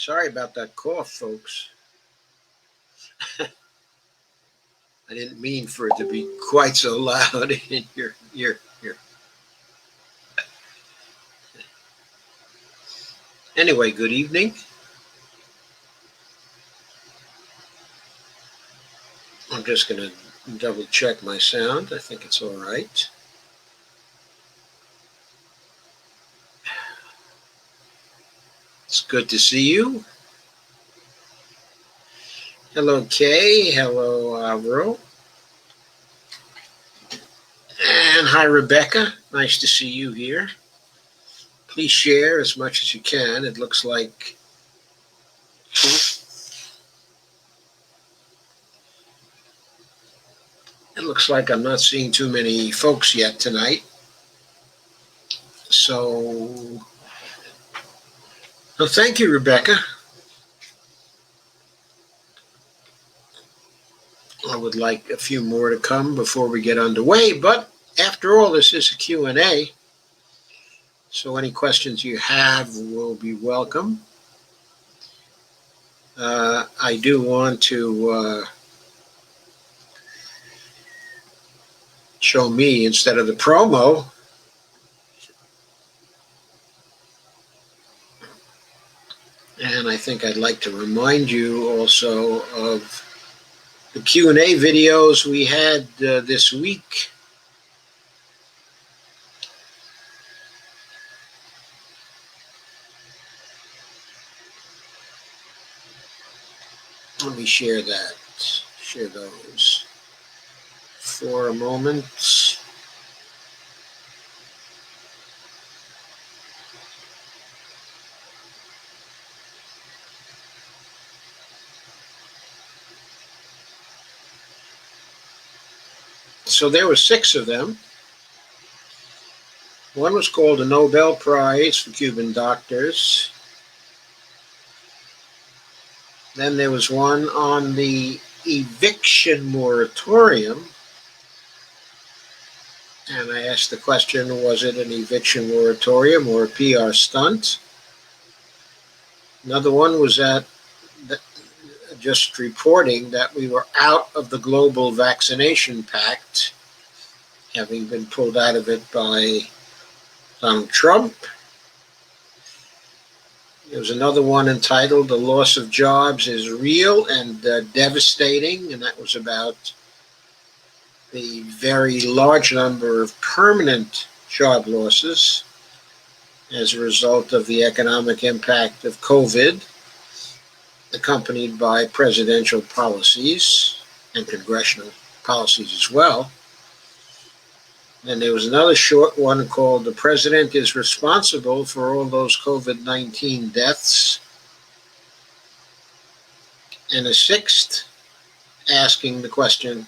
Sorry about that cough, folks. I didn't mean for it to be quite so loud in your. Anyway, good evening. I'm just going to double check my sound. I think it's all right. It's good to see you. Hello, Kay. Hello, Avro. And hi, Rebecca. Nice to see you here. Please share as much as you can. It looks like I'm not seeing too many folks yet tonight. So, well, thank you, Rebecca. I would like a few more to come before we get underway, but after all, this is a Q&A, so any questions you have will be welcome. I do want to show me instead of the promo. And I think I'd like to remind you also of the Q&A videos we had this week. Let me share those for a moment. So there were 6 of them. One was called a Nobel Prize for Cuban Doctors. Then there was one on the eviction moratorium. And I asked the question, was it an eviction moratorium or a PR stunt? Another one was just reporting that we were out of the global vaccination pact, having been pulled out of it by Donald Trump. There was another one entitled "The Loss of Jobs is Real and Devastating," and that was about the very large number of permanent job losses as a result of the economic impact of COVID, accompanied by presidential policies and congressional policies as well. And there was another short one called "The President is Responsible for All Those COVID-19 Deaths," and a 6th asking the question,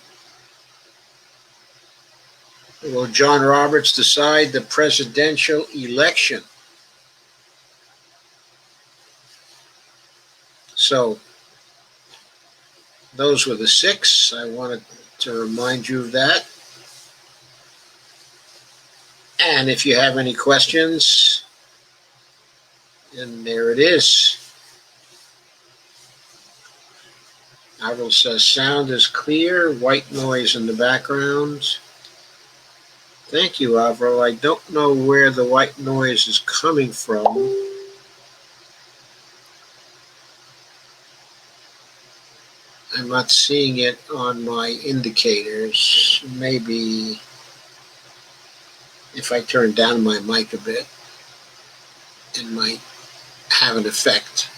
will John Roberts decide the presidential election? So those were the 6. I wanted to remind you of that. And if you have any questions, and there it is. Avril says, sound is clear, white noise in the background. Thank you, Avril. I don't know where the white noise is coming from. I'm not seeing it on my indicators. Maybe if I turn down my mic a bit, it might have an effect.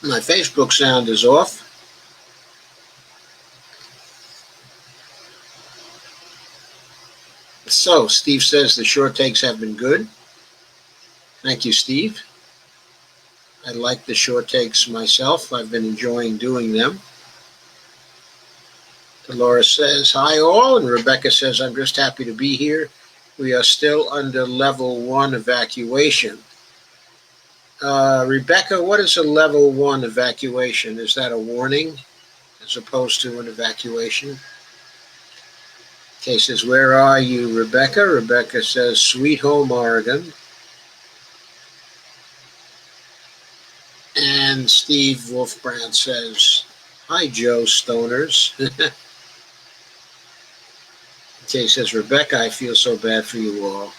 My Facebook sound is off. So, Steve says the short takes have been good. Thank you, Steve. I like the short takes myself. I've been enjoying doing them. Dolores says, hi all. And Rebecca says, I'm just happy to be here. We are still under level 1 evacuation. Rebecca, what is a level 1 evacuation? Is that a warning as opposed to an evacuation? Kay says, where are you, Rebecca? Rebecca says, Sweet Home, Oregon. And Steve Wolfbrand says, hi, Joe Stoners. Kay says, Rebecca, I feel so bad for you all.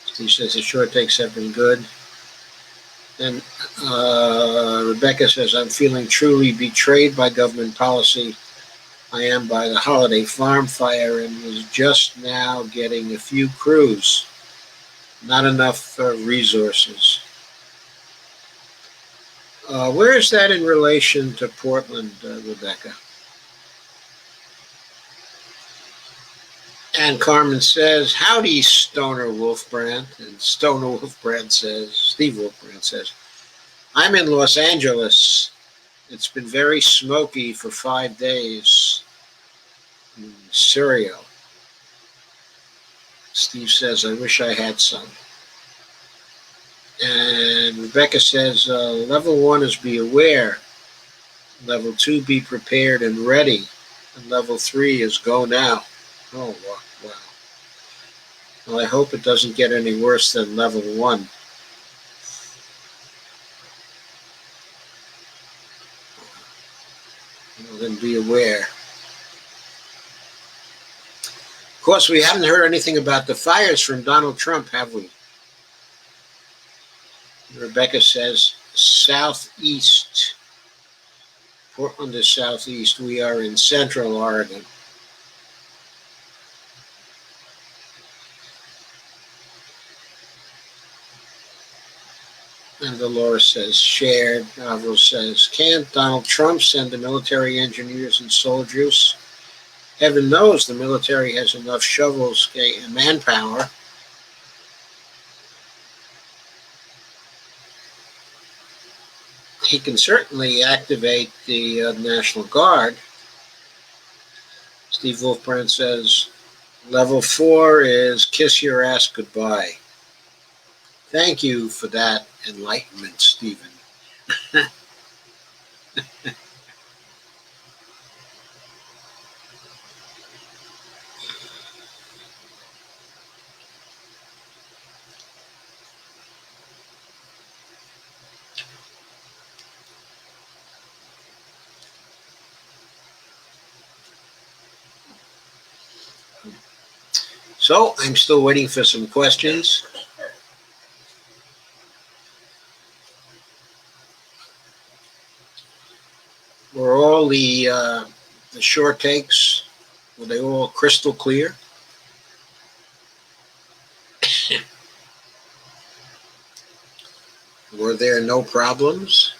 Steve says, the short takes have been good. And Rebecca says, I'm feeling truly betrayed by government policy. I am by the Holiday Farm fire and was just now getting a few crews. Not enough resources. Where is that in relation to Portland, Rebecca? And Carmen says, howdy, Stoner Wolfbrand. And Stoner Wolfbrand says, Steve Wolfbrand says, I'm in Los Angeles. It's been very smoky for 5 days. Cereal. Steve says, I wish I had some. And Rebecca says, level 1 is be aware. Level 2, be prepared and ready. And level 3 is go now. Oh, Well, I hope it doesn't get any worse than level 1. Well, then be aware. Of course, we haven't heard anything about the fires from Donald Trump, have we? Rebecca says, southeast. Portland is southeast. We are in central Oregon. And Dolores says, shared. Avril says, can't Donald Trump send the military engineers and soldiers? Heaven knows the military has enough shovels and manpower. He can certainly activate the National Guard. Steve Wolfbrand says, level 4 is kiss your ass goodbye. Thank you for that enlightenment, Stephen. So I'm still waiting for some questions. Were all the short takes, were they all crystal clear? Were there no problems?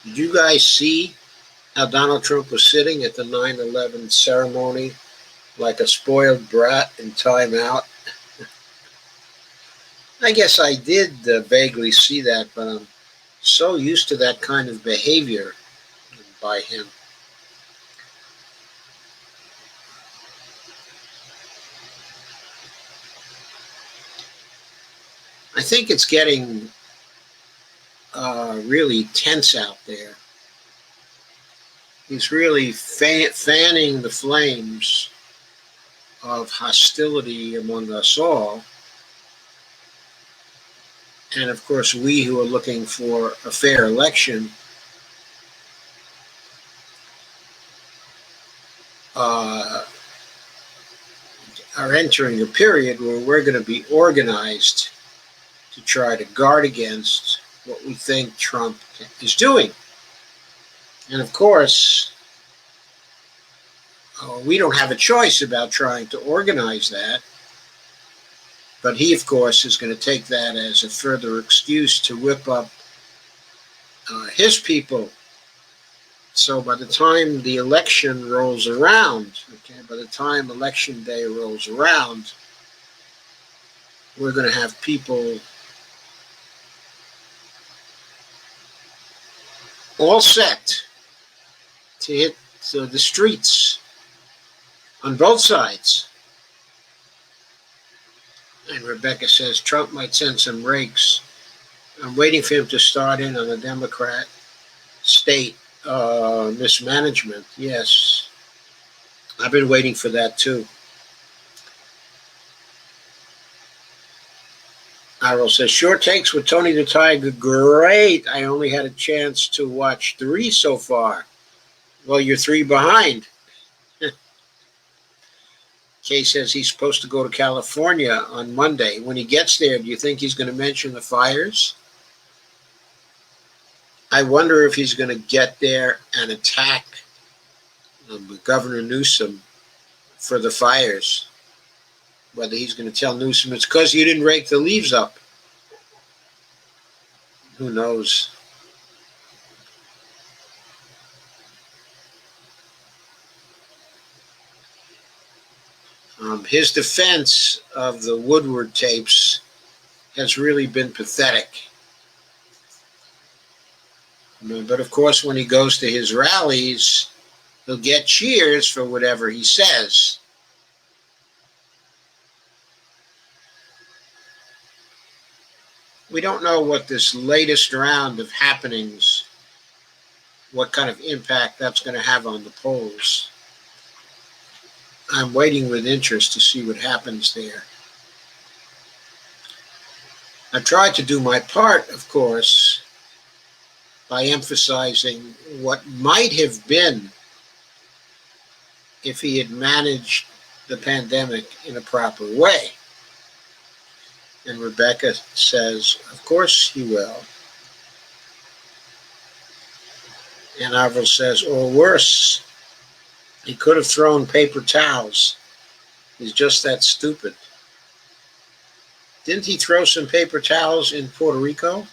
Did you guys see how Donald Trump was sitting at the 9/11 ceremony like a spoiled brat in timeout? I guess I did vaguely see that, but I'm so used to that kind of behavior by him. I think it's getting really tense out there. He's really fanning the flames of hostility among us all. And of course, we who are looking for a fair election are entering a period where we're going to be organized to try to guard against what we think Trump is doing. And of course, we don't have a choice about trying to organize that. But he, of course, is going to take that as a further excuse to whip up his people. So by the time the election rolls around, by the time election day rolls around, we're going to have people all set to hit the streets on both sides. And Rebecca says Trump might send some rakes. I'm waiting for him to start in on the Democrat state mismanagement. Yes, I've been waiting for that too. Arrow says, short takes with Tony the Tiger. Great. I only had a chance to watch 3 so far. Well, you're 3 behind. Kay says he's supposed to go to California on Monday. When he gets there, do you think he's going to mention the fires? I wonder if he's going to get there and attack Governor Newsom for the fires. Whether he's going to tell Newsom it's because you didn't rake the leaves up. Who knows? His defense of the Woodward tapes has really been pathetic. But of course, when he goes to his rallies, He'll get cheers for whatever he says. We don't know what this latest round of happenings, what kind of impact that's going to have on the polls. I'm waiting with interest to see what happens there. I tried to do my part, of course, by emphasizing what might have been if he had managed the pandemic in a proper way. And Rebecca says, of course he will. And Avril says, or worse, he could have thrown paper towels. He's just that stupid. Didn't he throw some paper towels in Puerto Rico?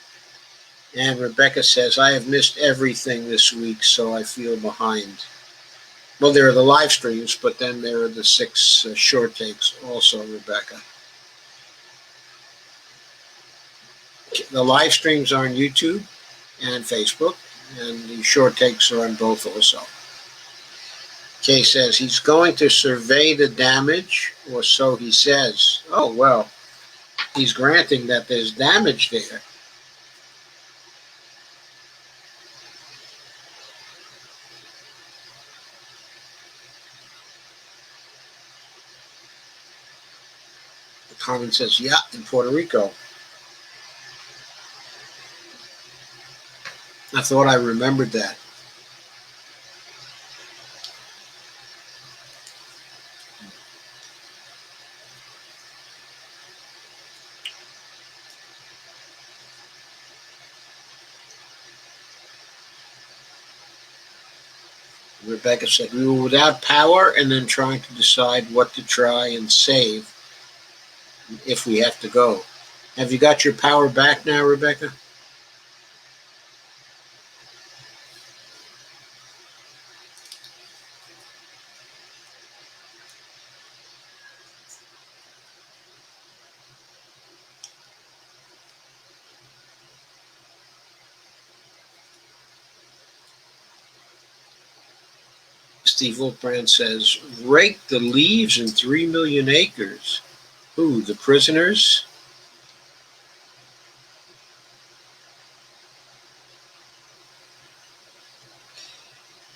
And Rebecca says, I have missed everything this week, so I feel behind. Well, there are the live streams, but then there are the 6 short takes also, Rebecca. The live streams are on YouTube and Facebook, and the short takes are on both also. Kay says, he's going to survey the damage, or so he says. Oh, well, he's granting that there's damage there. Carmen says, yeah, in Puerto Rico. I thought I remembered that. Rebecca said, we were without power and then trying to decide what to try and save if we have to go. Have you got your power back now, Rebecca? Steve Wolfbrand says, rake the leaves in 3 million acres. Who, the prisoners?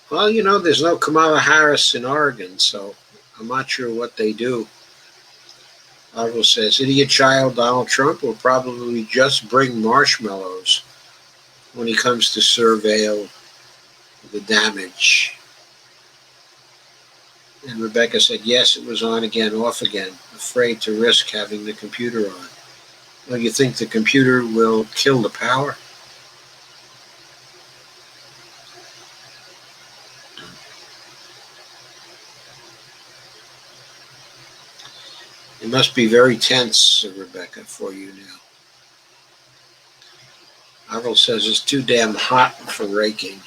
Well, you know, there's no Kamala Harris in Oregon, so I'm not sure what they do. Arvo says, idiot child Donald Trump will probably just bring marshmallows when he comes to surveil the damage. And Rebecca said, yes, it was on again, off again, afraid to risk having the computer on. Well, you think the computer will kill the power? It must be very tense, Rebecca, for you now. Avril says it's too damn hot for raking.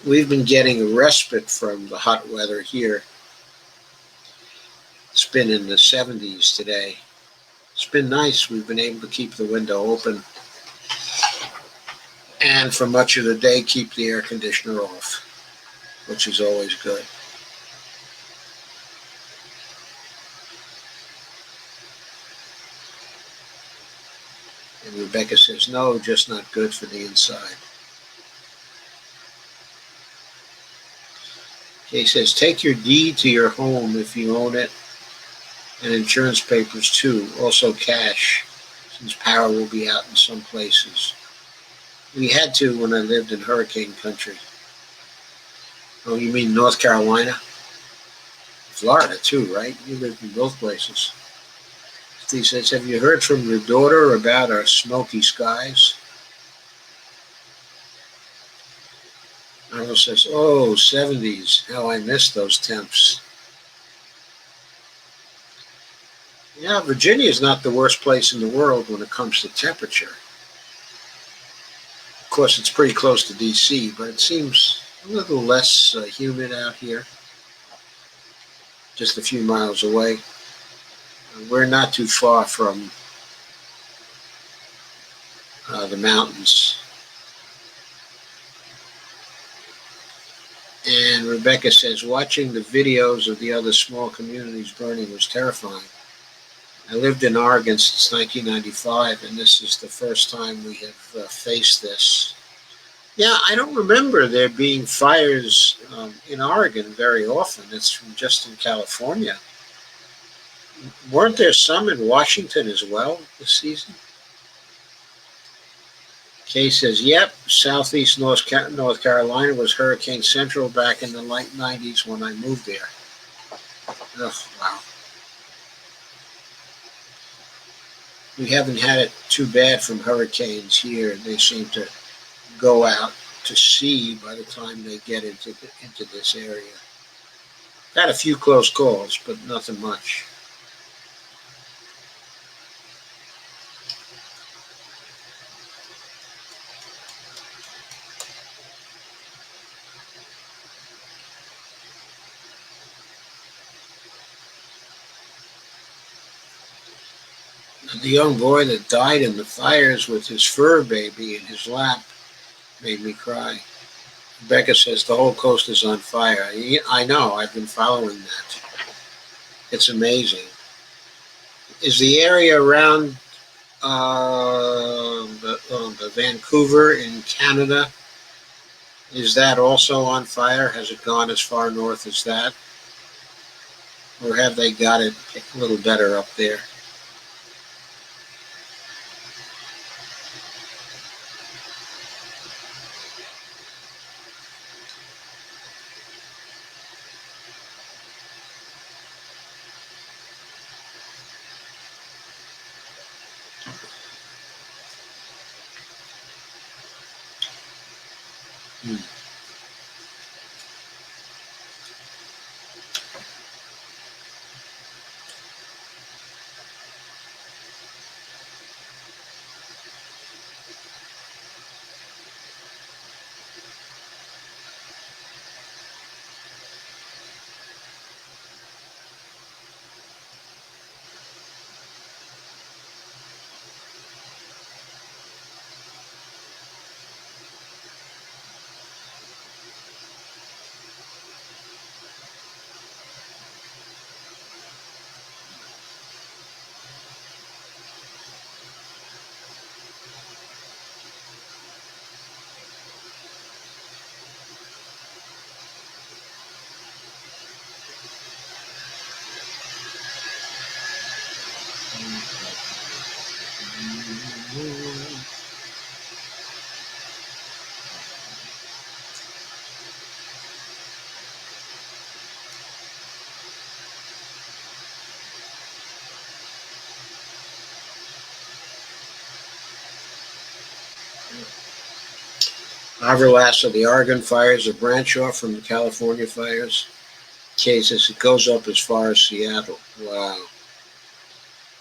We've been getting a respite from the hot weather here. It's been in the 70s today. It's been nice. We've been able to keep the window open and for much of the day keep the air conditioner off, which is always good. And Rebecca says, no, just not good for the inside. He says, take your deed to your home if you own it, and insurance papers too, also cash, since power will be out in some places. We had to when I lived in hurricane country. Oh, you mean North Carolina? Florida too, right? You lived in both places. He says, have you heard from your daughter about our smoky skies? Arnold says, oh, 70s, how I miss those temps. Yeah, Virginia is not the worst place in the world when it comes to temperature. Of course, it's pretty close to D.C., but it seems a little less humid out here, just a few miles away. We're not too far from the mountains. And Rebecca says, watching the videos of the other small communities burning was terrifying. I lived in Oregon since 1995, and this is the first time we have faced this. Yeah, I don't remember there being fires in Oregon very often. It's just in California. Weren't there some in Washington as well this season? Kay says, yep, southeast North Carolina was Hurricane Central back in the late 90s when I moved there. Ugh, wow. We haven't had it too bad from hurricanes here. They seem to go out to sea by the time they get into this area. Had a few close calls, but nothing much. The young boy that died in the fires with his fur baby in his lap made me cry. Becca says the whole coast is on fire. I know, I've been following that. It's amazing. Is the area around the Vancouver in Canada, is that also on fire? Has it gone as far north as that? Or have they got it a little better up there? Everlast of the Oregon fires, a branch off from the California fires. Cases, it goes up as far as Seattle. Wow.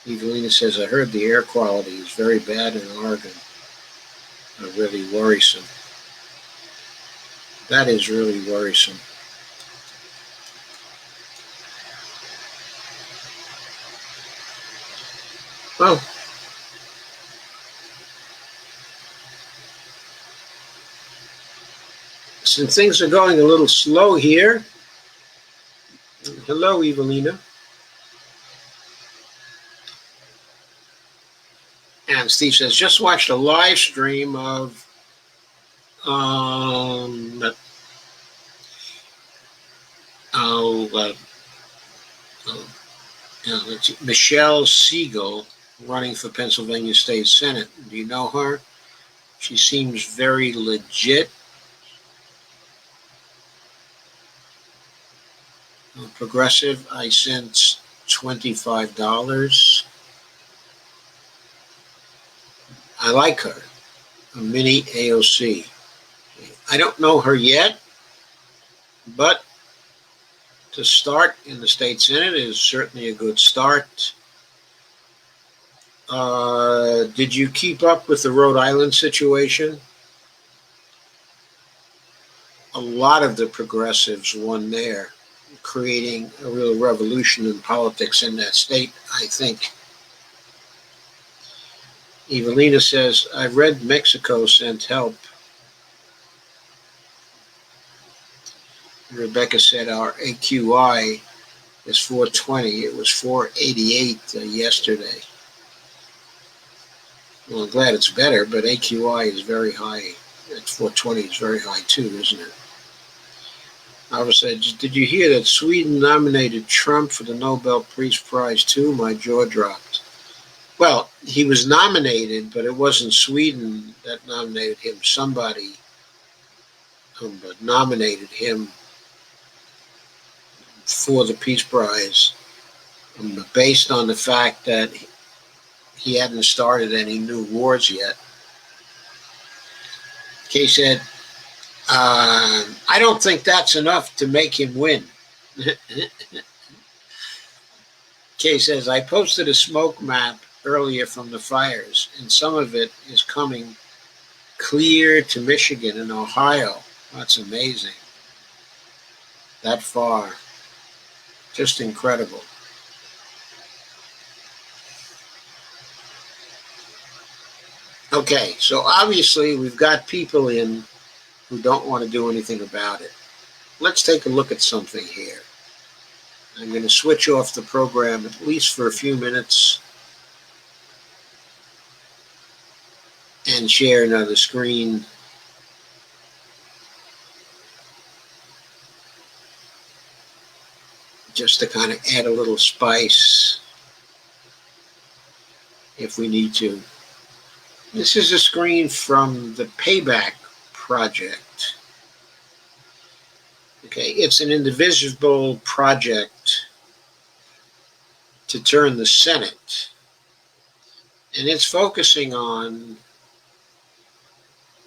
Evelina says, I heard the air quality is very bad in Oregon. Really worrisome. That is really worrisome. Well, since things are going a little slow here, hello, Evelina. And Steve says, just watched a live stream of Michelle Siegel running for Pennsylvania State Senate. Do you know her? She seems very legit. Progressive, I sent $25. I like her, a mini AOC. I don't know her yet, but to start in the state Senate is certainly a good start. Did you keep up with the Rhode Island situation? A lot of the progressives won there. creating a real revolution in politics in that state, I think. Evelina says, I've read Mexico sent help. Rebecca said our AQI is 420. It was 488 yesterday. Well, I'm glad it's better, but AQI is very high. At 420 is very high too, isn't it? I was said, did you hear that Sweden nominated Trump for the Nobel Peace Prize too? My jaw dropped. Well, he was nominated, but it wasn't Sweden that nominated him. Somebody nominated him for the Peace Prize based on the fact that he hadn't started any new wars yet. Kay said, I don't think that's enough to make him win. Kay says, I posted a smoke map earlier from the fires, and some of it is coming clear to Michigan and Ohio. That's amazing. That far. Just incredible. Okay, so obviously we've got people in who don't want to do anything about it. Let's take a look at something here. I'm going to switch off the program at least for a few minutes and share another screen. Just to kind of add a little spice if we need to. This is a screen from the Payback Project. Okay, it's an indivisible project to turn the Senate. And it's focusing on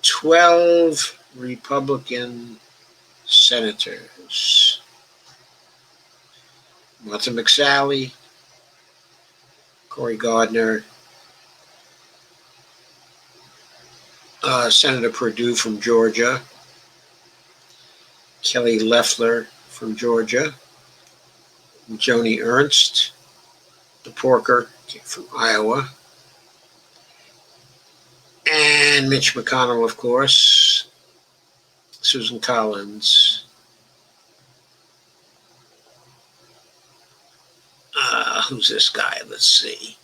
12 Republican senators. Martha McSally, Cory Gardner, Senator Perdue from Georgia, Kelly Loeffler from Georgia, Joni Ernst, the Porker from Iowa, and Mitch McConnell, of course, Susan Collins, who's this guy? Let's see.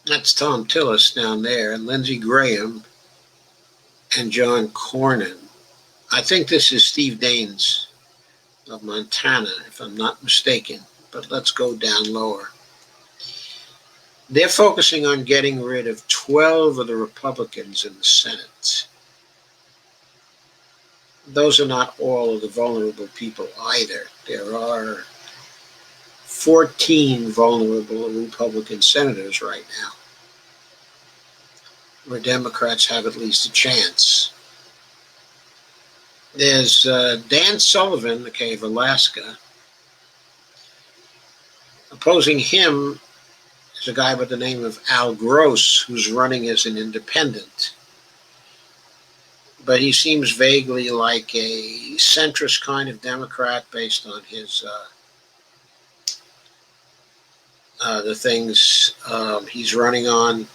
That's Tom Tillis down there, and Lindsey Graham, and John Cornyn. I think this is Steve Daines of Montana, if I'm not mistaken, but let's go down lower. They're focusing on getting rid of 12 of the Republicans in the Senate. Those are not all of the vulnerable people either. There are 14 vulnerable Republican senators right now, where Democrats have at least a chance. There's Dan Sullivan, okay, of Alaska. Opposing him is a guy by the name of Al Gross, who's running as an independent. But he seems vaguely like a centrist kind of Democrat based on his the things he's running on.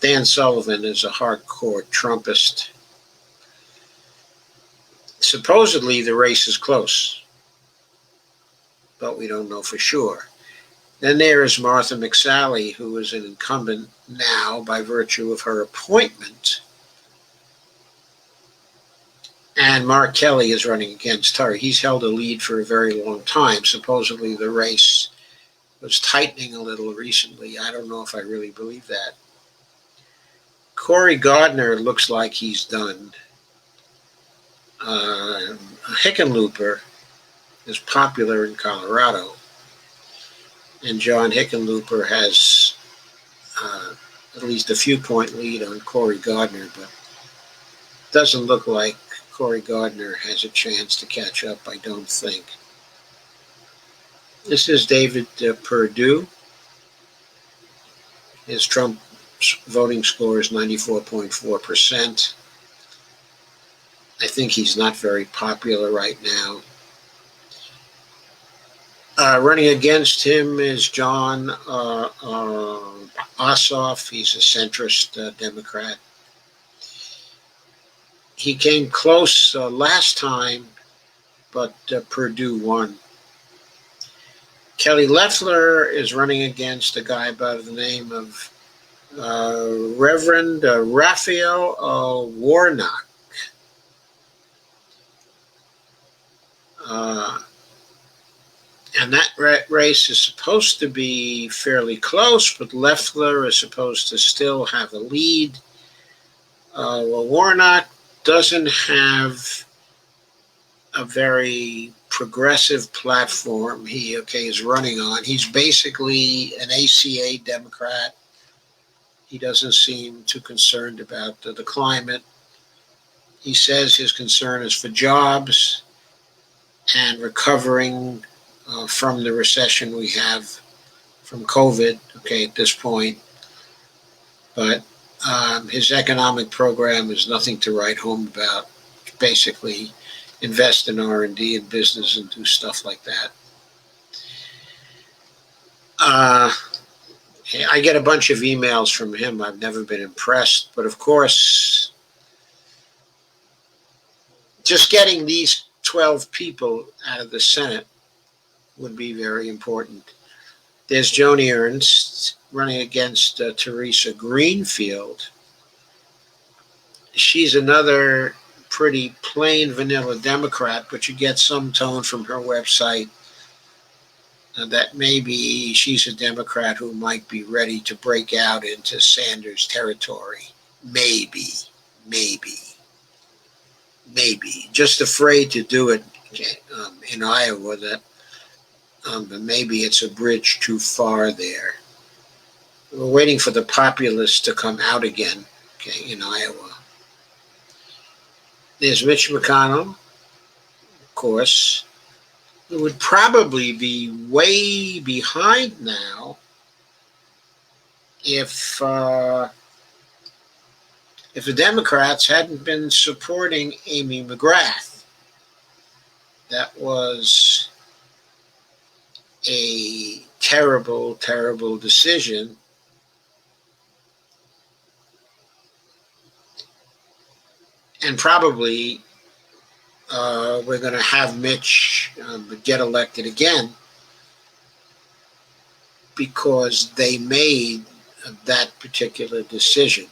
Dan Sullivan is a hardcore Trumpist. Supposedly the race is close, but we don't know for sure. Then there is Martha McSally, who is an incumbent now by virtue of her appointment. And Mark Kelly is running against her. He's held a lead for a very long time. Supposedly the race was tightening a little recently. I don't know if I really believe that. Cory Gardner looks like he's done. Hickenlooper is popular in Colorado. And John Hickenlooper has at least a few point lead on Cory Gardner, but doesn't look like Cory Gardner has a chance to catch up, I don't think. This is David Perdue. His Trump voting score is 94.4%. I think he's not very popular right now. Running against him is Jon Ossoff. He's a centrist Democrat. He came close last time, but Perdue won. Kelly Loeffler is running against a guy by the name of Reverend Raphael Warnock. And that race is supposed to be fairly close, but Loeffler is supposed to still have a lead. Well, Warnock doesn't have a very progressive platform he is running on. He's basically an ACA Democrat. He doesn't seem too concerned about the climate. He says his concern is for jobs and recovering from the recession we have from COVID, at this point. But his economic program is nothing to write home about. Basically, invest in R&D and business and do stuff like that. I get a bunch of emails from him. I've never been impressed. But of course, just getting these 12 people out of the Senate would be very important. There's Joni Ernst running against Teresa Greenfield. She's another pretty plain vanilla Democrat, but you get some tone from her website that maybe she's a Democrat who might be ready to break out into Sanders territory. Maybe. Just afraid to do it in Iowa, but maybe it's a bridge too far there. We're waiting for the populists to come out again, in Iowa. There's Mitch McConnell, of course, who would probably be way behind now if the Democrats hadn't been supporting Amy McGrath. That was a terrible, terrible decision. And probably we're going to have Mitch get elected again because they made that particular decision.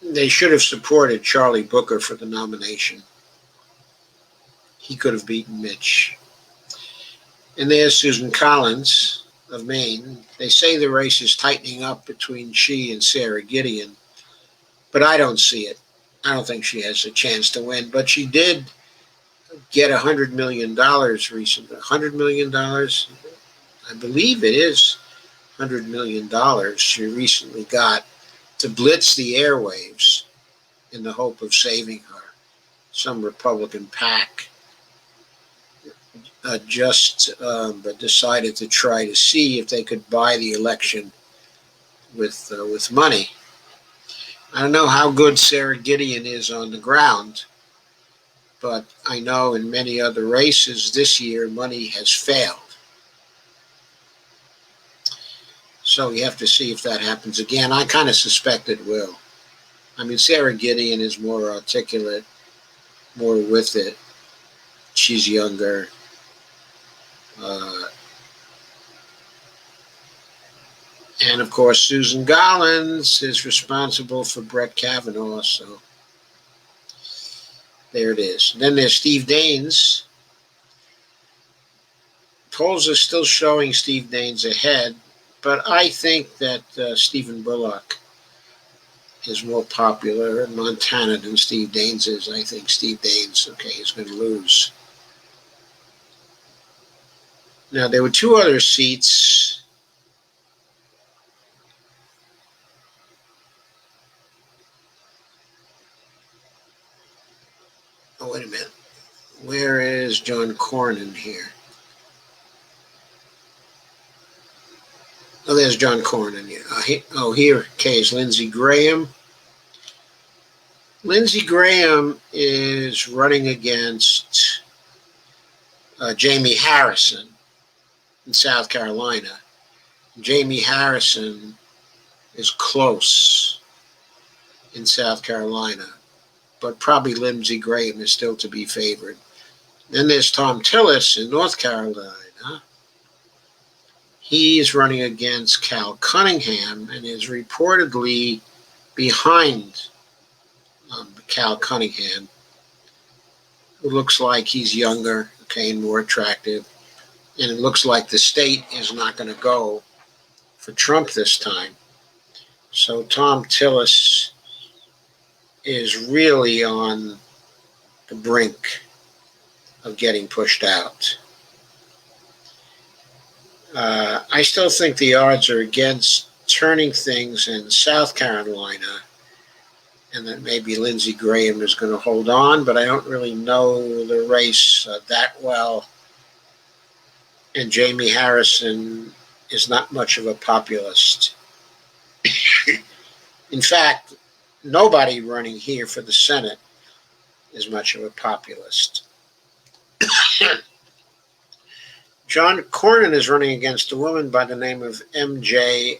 They should have supported Charlie Booker for the nomination. He could have beaten Mitch. And there's Susan Collins of Maine. They say the race is tightening up between she and Sarah Gideon, but I don't see it. I don't think she has a chance to win, but she did get $100 million recently. $100 million? I believe it is $100 million she recently got to blitz the airwaves in the hope of saving her. Some Republican PAC just decided to try to see if they could buy the election with money. I don't know how good Sarah Gideon is on the ground, but I know in many other races this year money has failed. So you have to see if that happens again. I kind of suspect it will. I mean, Sarah Gideon is more articulate, more with it. She's younger. And of course, Susan Collins is responsible for Brett Kavanaugh. So there it is. Then there's Steve Daines. Polls are still showing Steve Daines ahead, but I think that Stephen Bullock is more popular in Montana than Steve Daines is. I think Steve Daines, is going to lose. Now, there were two other seats. Cornyn here. Oh, there's John Cornyn. Here, is Lindsey Graham. Lindsey Graham is running against Jamie Harrison in South Carolina. Jamie Harrison is close in South Carolina, but probably Lindsey Graham is still to be favored. Then there's Thom Tillis in North Carolina. He's running against Cal Cunningham and is reportedly behind Cal Cunningham, who looks like he's younger, and more attractive. And it looks like the state is not going to go for Trump this time. So Thom Tillis is really on the brink of getting pushed out. I still think the odds are against turning things in South Carolina, and that maybe Lindsey Graham is going to hold on, but I don't really know the race that well. And Jamie Harrison is not much of a populist. In fact, nobody running here for the Senate is much of a populist. John Cornyn is running against a woman by the name of M.J.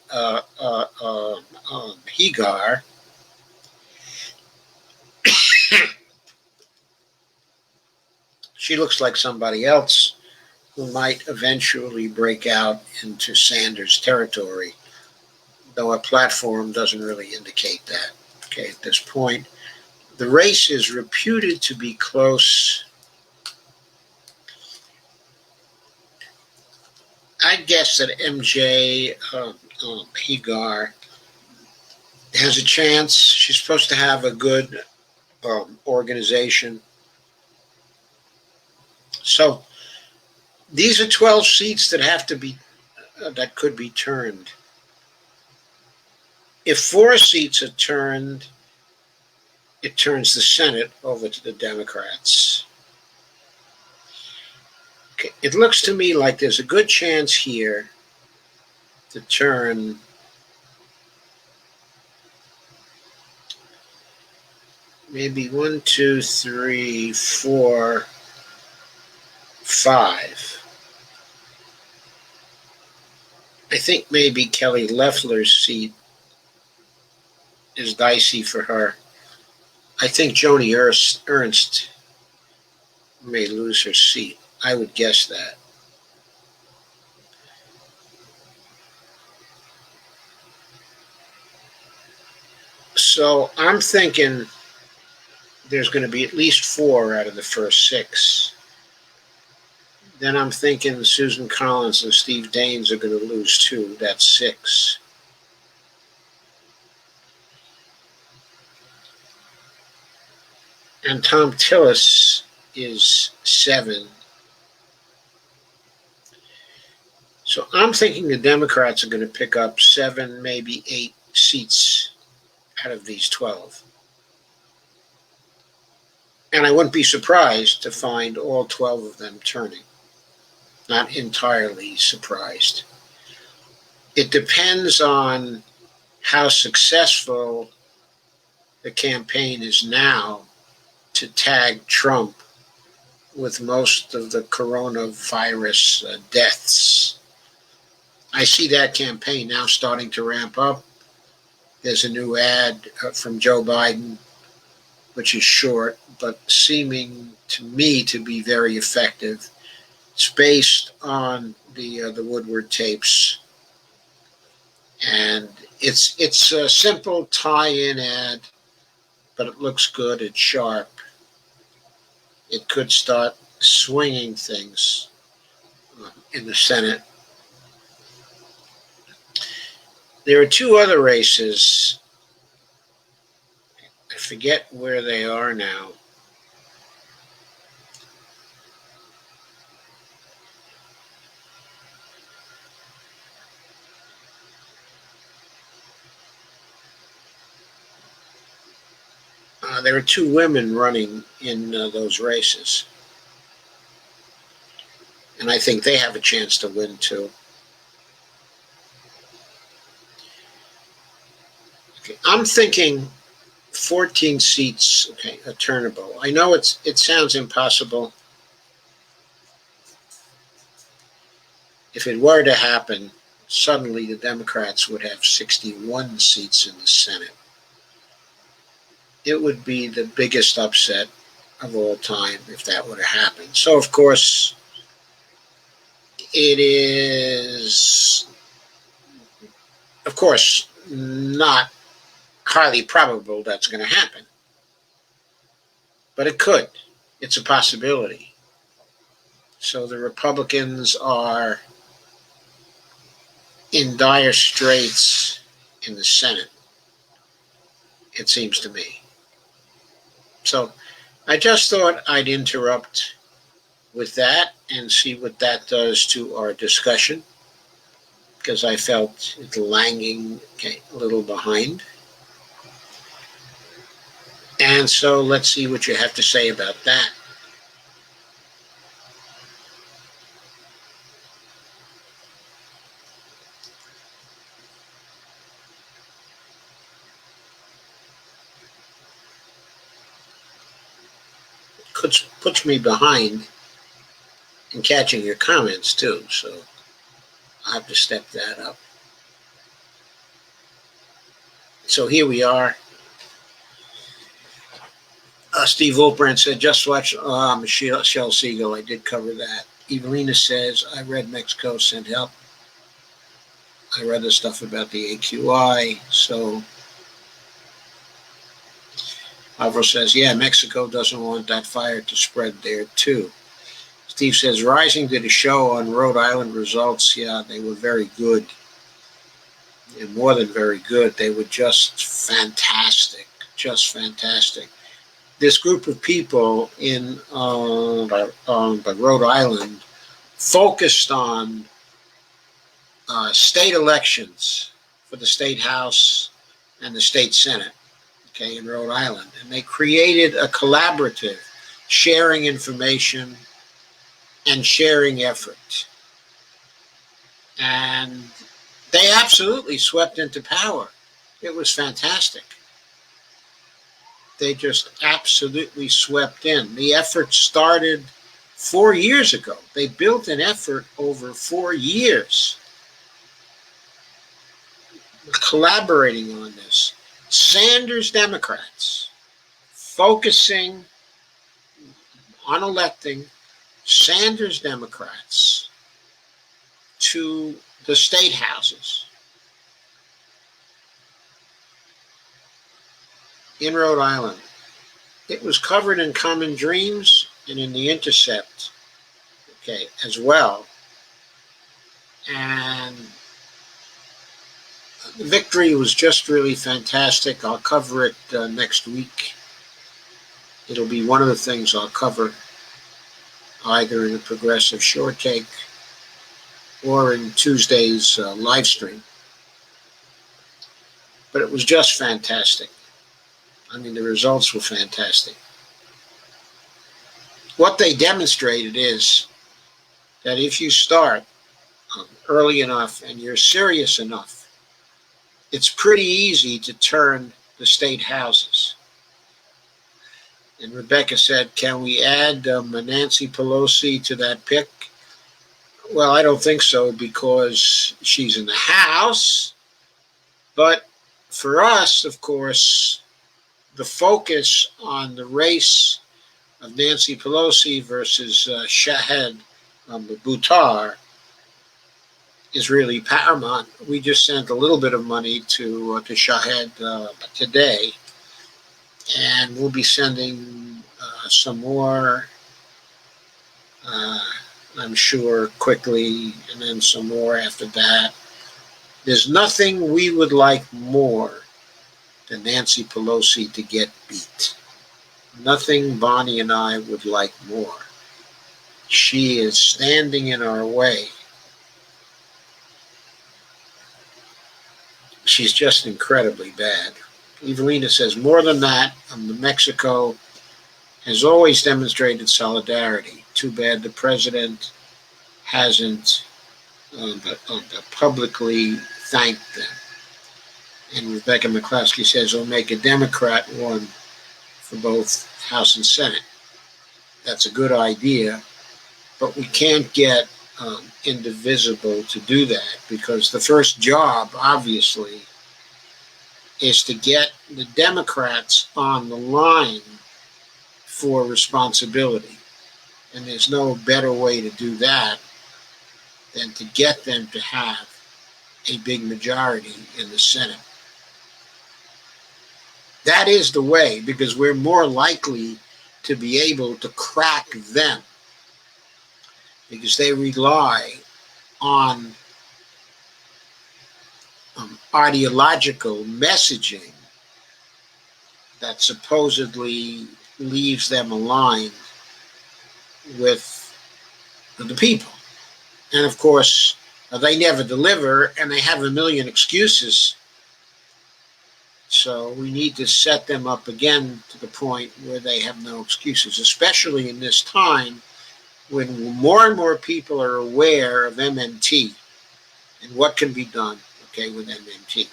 Hegar. She looks like somebody else who might eventually break out into Sanders territory, though a platform doesn't really indicate that. At this point, the race is reputed to be close. I guess that M.J. Hegar has a chance. She's supposed to have a good organization. So these are 12 seats that have to be that could be turned. If 4 seats are turned, it turns the Senate over to the Democrats. Okay. It looks to me like there's a good chance here to turn maybe 1, 2, 3, 4, 5. I think maybe Kelly Loeffler's seat is dicey for her. I think Joni Ernst may lose her seat. I would guess that. So I'm thinking there's going to be at least 4 out of the first 6. Then I'm thinking Susan Collins and Steve Daines are going to lose 2. That's 6. And Thom Tillis is 7. So I'm thinking the Democrats are going to pick up 7, maybe 8 seats out of these 12. And I wouldn't be surprised to find all 12 of them turning. Not entirely surprised. It depends on how successful the campaign is now to tag Trump with most of the coronavirus deaths. I see that campaign now starting to ramp up. There's a new ad from Joe Biden, which is short, but seeming to me to be very effective. It's based on the Woodward tapes, and it's a simple tie-in ad, but it looks good. It's sharp. It could start swinging things in the Senate. There are 2 other races. I forget where they are now. There are 2 women running in those races. And I think they have a chance to win too. Okay. I'm thinking 14 seats, okay, a turnable. I know it sounds impossible. If it were to happen, suddenly the Democrats would have 61 seats in the Senate. It would be the biggest upset of all time if that were to happen. So, of course, it is, of course, not highly probable that's going to happen. But it could. It's a possibility. So the Republicans are in dire straits in the Senate, it seems to me. So I just thought I'd interrupt with that and see what that does to our discussion, because I felt it lagging a little behind. And so let's see what you have to say about that. Puts me behind in catching your comments too, so I have to step that up. So here we are. Steve Wolbrand said, just watch Michelle Siegel. I did cover that. Evelina says, I read Mexico sent help. I read the stuff about the AQI. So Alvaro says, yeah, Mexico doesn't want that fire to spread there too. Steve says, Rising did a show on Rhode Island results. Yeah, they were very good. And more than very good. They were just fantastic. Just fantastic. This group of people in Rhode Island focused on state elections for the state house and the state senate, okay, in Rhode Island. And they created a collaborative sharing information and sharing effort. And they absolutely swept into power. It was fantastic. They just absolutely swept in. The effort started 4 years ago. They built an effort over 4 years collaborating on this. Sanders Democrats focusing on electing Sanders Democrats to the state houses in Rhode Island. It was covered in Common Dreams and in The Intercept, okay, as well. And the victory was just really fantastic. I'll cover it next week. It'll be one of the things I'll cover either in a Progressive Short Take or in Tuesday's live stream. But it was just fantastic. I mean, the results were fantastic. What they demonstrated is that if you start early enough and you're serious enough, it's pretty easy to turn the state houses. And Rebecca said, can we add Nancy Pelosi to that pick? Well, I don't think so, because she's in the House. But for us, of course, the focus on the race of Nancy Pelosi versus Shahed Buttar is really paramount. We just sent a little bit of money to Shahed today, and we'll be sending some more, I'm sure, quickly, and then some more after that. There's nothing we would like more than Nancy Pelosi to get beat. Nothing Bonnie and I would like more. She is standing in our way. She's just incredibly bad. Evelina says, more than that, Mexico has always demonstrated solidarity. Too bad the president hasn't publicly thanked them. And Rebecca McCloskey says we'll make a Democrat one for both House and Senate. That's a good idea, but we can't get Indivisible to do that, because the first job, obviously, is to get the Democrats on the line for responsibility. And there's no better way to do that than to get them to have a big majority in the Senate. That is the way, because we're more likely to be able to crack them, because they rely on ideological messaging that supposedly leaves them aligned with the people. And of course, they never deliver, and they have a million excuses. So we need to set them up again to the point where they have no excuses, especially in this time when more and more people are aware of MMT and what can be done, with MMT.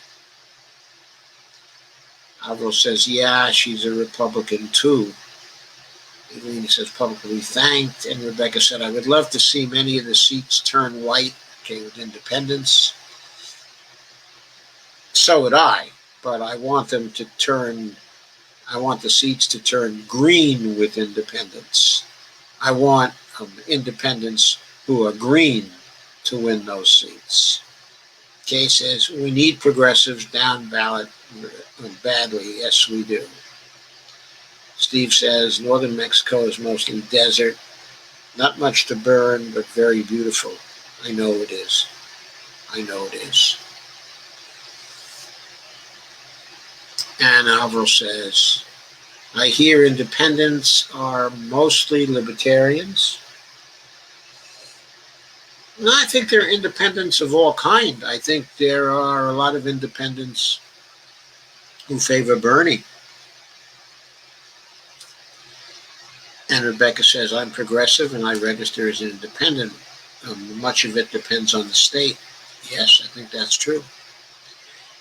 Alvaro says, yeah, she's a Republican too. Elena says, publicly thanked. And Rebecca said, I would love to see many of the seats turn white, with independents. So would I, but I want them to I want the seats to turn green with independents. I want independents who are green to win those seats. Kay says, we need progressives down ballot badly. Yes, we do. Steve says, northern Mexico is mostly desert. Not much to burn, but very beautiful. I know it is. I know it is. And Alvaro says, I hear independents are mostly libertarians. No, I think there are independents of all kind. I think there are a lot of independents who favor Bernie. And Rebecca says, I'm progressive and I register as an independent. Much of it depends on the state. Yes, I think that's true.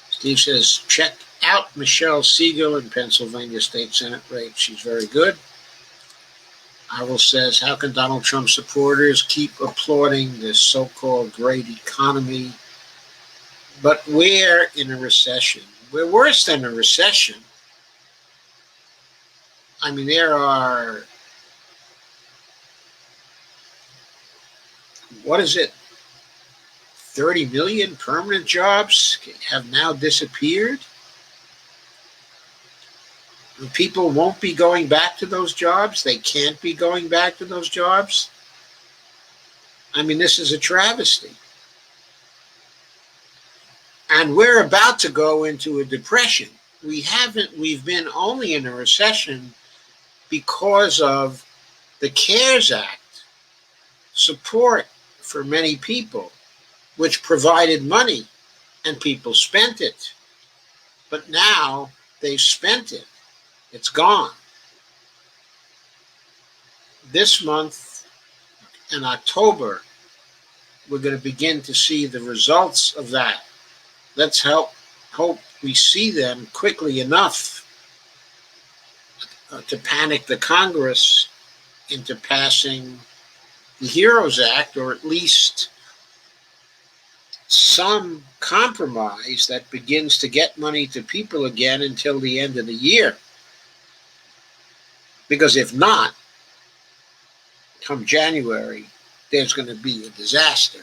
Steve says, check out Michelle Siegel in Pennsylvania State Senate race. She's very good. Howell says, how can Donald Trump supporters keep applauding this so-called great economy? But we're in a recession. We're worse than a recession. I mean, there are, 30 million permanent jobs have now disappeared? People won't be going back to those jobs. They can't be going back to those jobs. I mean, this is a travesty. And we're about to go into a depression. We've been only in a recession because of the CARES Act support for many people, which provided money and people spent it. But now they've spent it. It's gone. This month, in October, we're going to begin to see the results of that. Let's hope we see them quickly enough to panic the Congress into passing the HEROES Act, or at least some compromise that begins to get money to people again until the end of the year. Because if not, come January, there's going to be a disaster.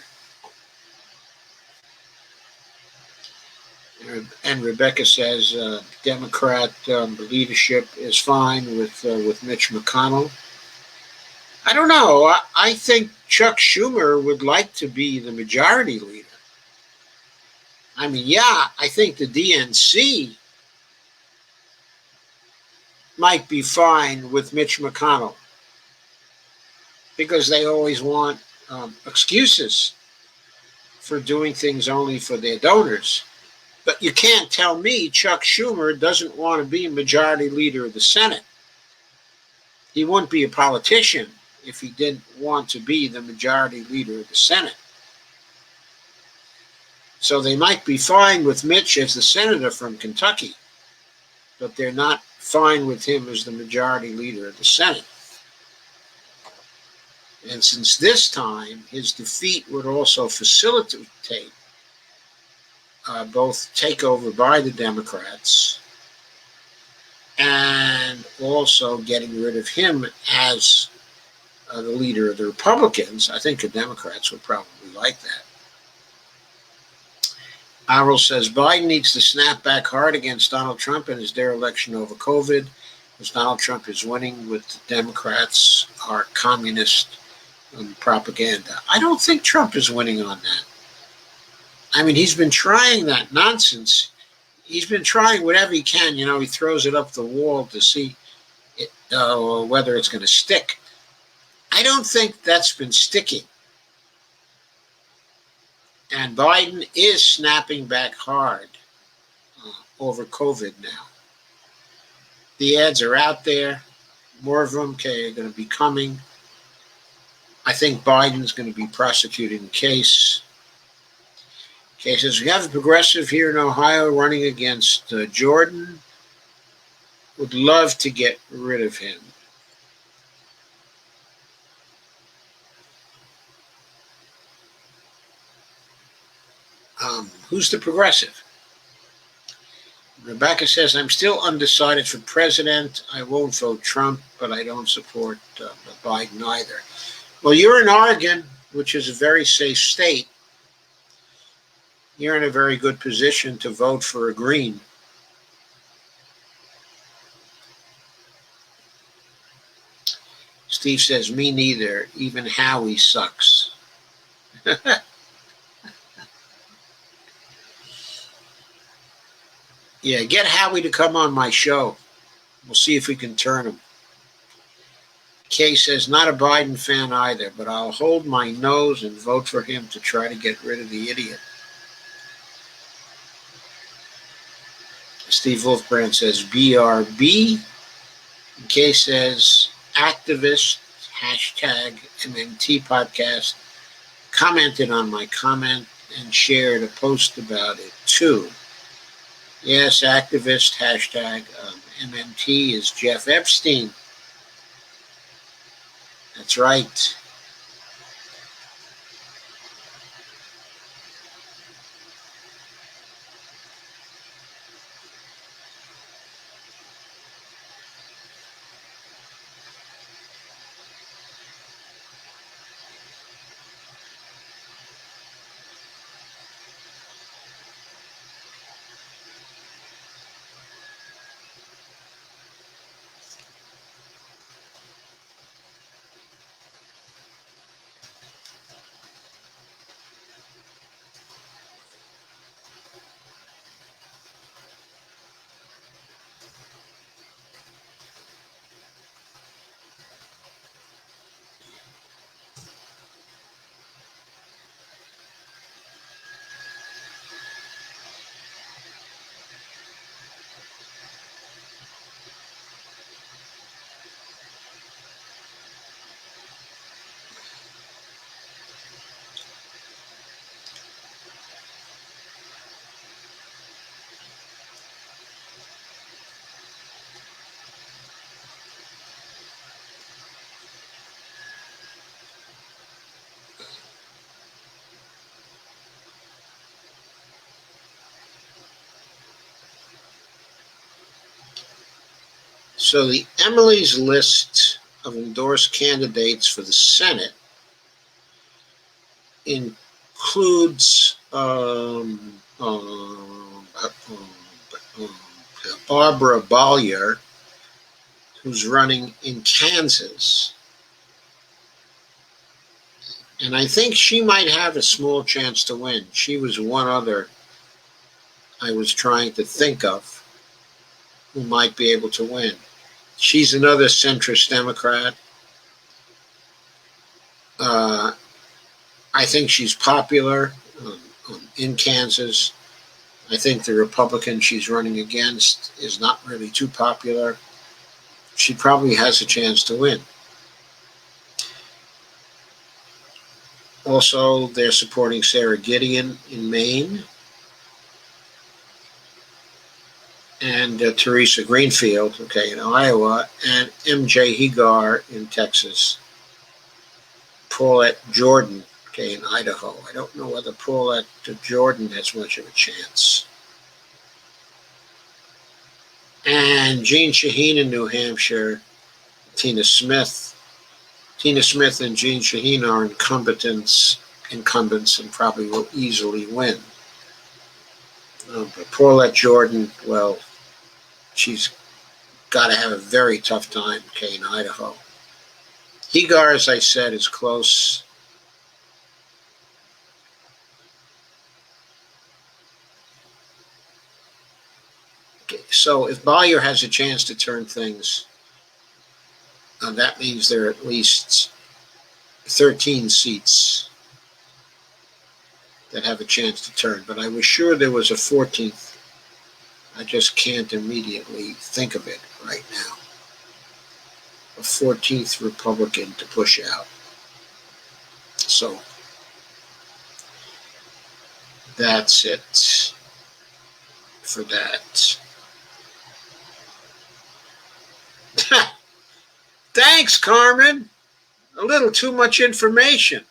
And Rebecca says Democrat leadership is fine with Mitch McConnell. I don't know. I think Chuck Schumer would like to be the majority leader. I mean, yeah, I think the DNC might be fine with Mitch McConnell because they always want excuses for doing things only for their donors. But you can't tell me Chuck Schumer doesn't want to be majority leader of the Senate. He wouldn't be a politician if he didn't want to be the majority leader of the Senate. So they might be fine with Mitch as the senator from Kentucky, but they're not fine with him as the majority leader of the Senate. And since this time, his defeat would also facilitate both takeover by the Democrats and also getting rid of him as the leader of the Republicans, I think the Democrats would probably like that. Arrell says Biden needs to snap back hard against Donald Trump in his dereliction over COVID, because Donald Trump is winning with the Democrats are communist propaganda. I don't think Trump is winning on that. I mean, he's been trying that nonsense. He's been trying whatever he can. You know, he throws it up the wall to see whether it's going to stick. I don't think that's been sticking. And Biden is snapping back hard over COVID now. The ads are out there. More of them are going to be coming. I think Biden's going to be prosecuting the case. Okay, says we have a progressive here in Ohio running against Jordan. Would love to get rid of him. Who's the progressive? Rebecca says, I'm still undecided for president. I won't vote Trump, but I don't support Biden either. Well, you're in Oregon, which is a very safe state. You're in a very good position to vote for a Green. Steve says, me neither. Even Howie sucks. Yeah, get Howie to come on my show. We'll see if we can turn him. Kay says, not a Biden fan either, but I'll hold my nose and vote for him to try to get rid of the idiot. Steve Wolfbrand says, BRB. Kay says, activist, hashtag MMT podcast, commented on my comment and shared a post about it too. Yes, activist, hashtag MMT is Jeff Epstein. That's right. So the Emily's list of endorsed candidates for the Senate includes Barbara Bollier, who's running in Kansas. And I think she might have a small chance to win. She was one other I was trying to think of who might be able to win. She's another centrist Democrat. I think she's popular in Kansas. I think the Republican she's running against is not really too popular. She probably has a chance to win. Also, they're supporting Sarah Gideon in Maine and Teresa Greenfield, in Iowa, and MJ Hegar in Texas. Paulette Jordan, in Idaho. I don't know whether Paulette Jordan has much of a chance. And Jean Shaheen in New Hampshire, Tina Smith. Tina Smith and Jean Shaheen are incumbents and probably will easily win. But Paulette Jordan, well, she's got to have a very tough time, in Idaho. Hegar, as I said, is close. So if Bollier has a chance to turn things, that means there are at least 13 seats that have a chance to turn. But I was sure there was a 14th. I just can't immediately think of it right now. A 14th Republican to push out. So that's it for that. Thanks, Carmen. A little too much information.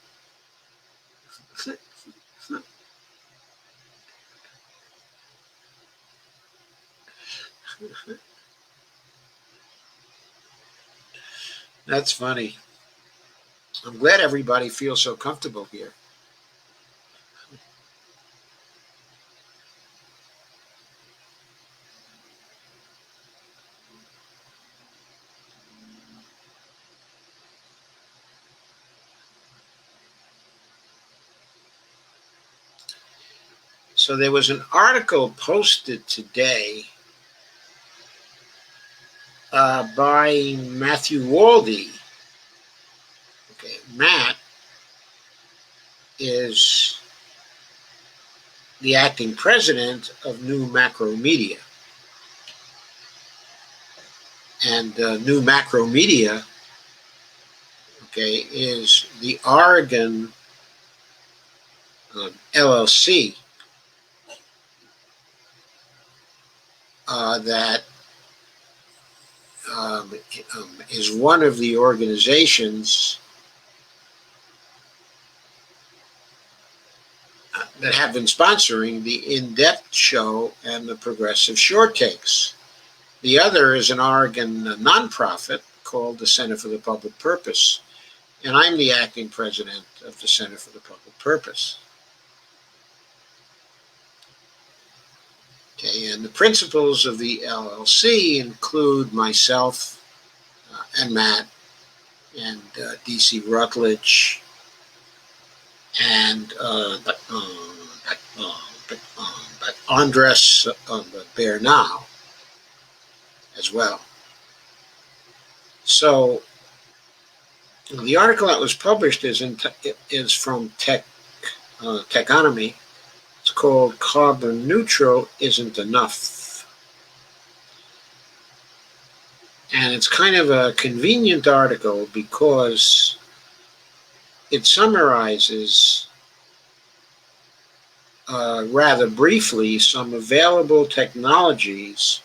That's funny. I'm glad everybody feels so comfortable here. So there was an article posted today by Matthew Waldy. Matt is the acting president of New Macromedia. And New Macromedia, is the Oregon LLC that is one of the organizations that have been sponsoring the In-Depth show and the Progressive Short Takes. The other is an Oregon nonprofit called the Center for the Public Purpose, and I'm the acting president of the Center for the Public Purpose. And the principals of the LLC include myself and Matt and D.C. Rutledge and Andres Bernal as well. So the article that was published is from Techonomy. It's called Carbon Neutral Isn't Enough. And it's kind of a convenient article because it summarizes rather briefly some available technologies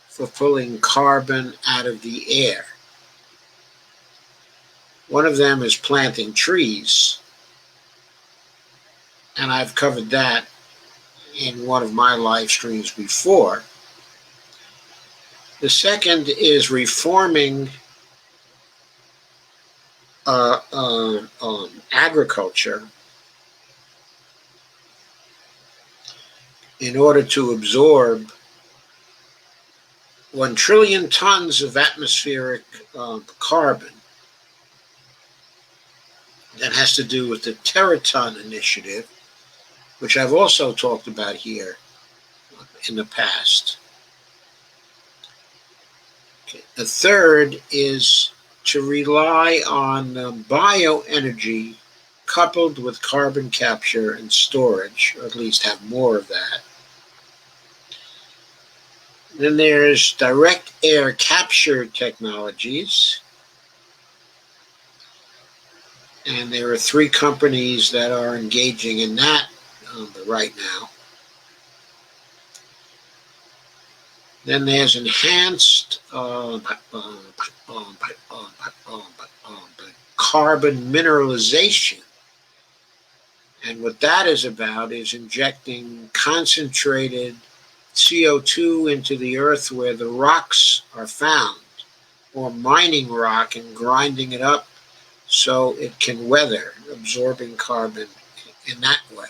for pulling carbon out of the air. One of them is planting trees, and I've covered that in one of my live streams before. The second is reforming agriculture in order to absorb 1 trillion tons of atmospheric carbon. That has to do with the Teraton Initiative, which I've also talked about here in the past. The third is to rely on bioenergy coupled with carbon capture and storage, or at least have more of that. Then there's direct air capture technologies. And there are three companies that are engaging in that right now. Then there's enhanced carbon mineralization. And what that is about is injecting concentrated CO2 into the earth where the rocks are found, or mining rock and grinding it up so it can weather, absorbing carbon in that way.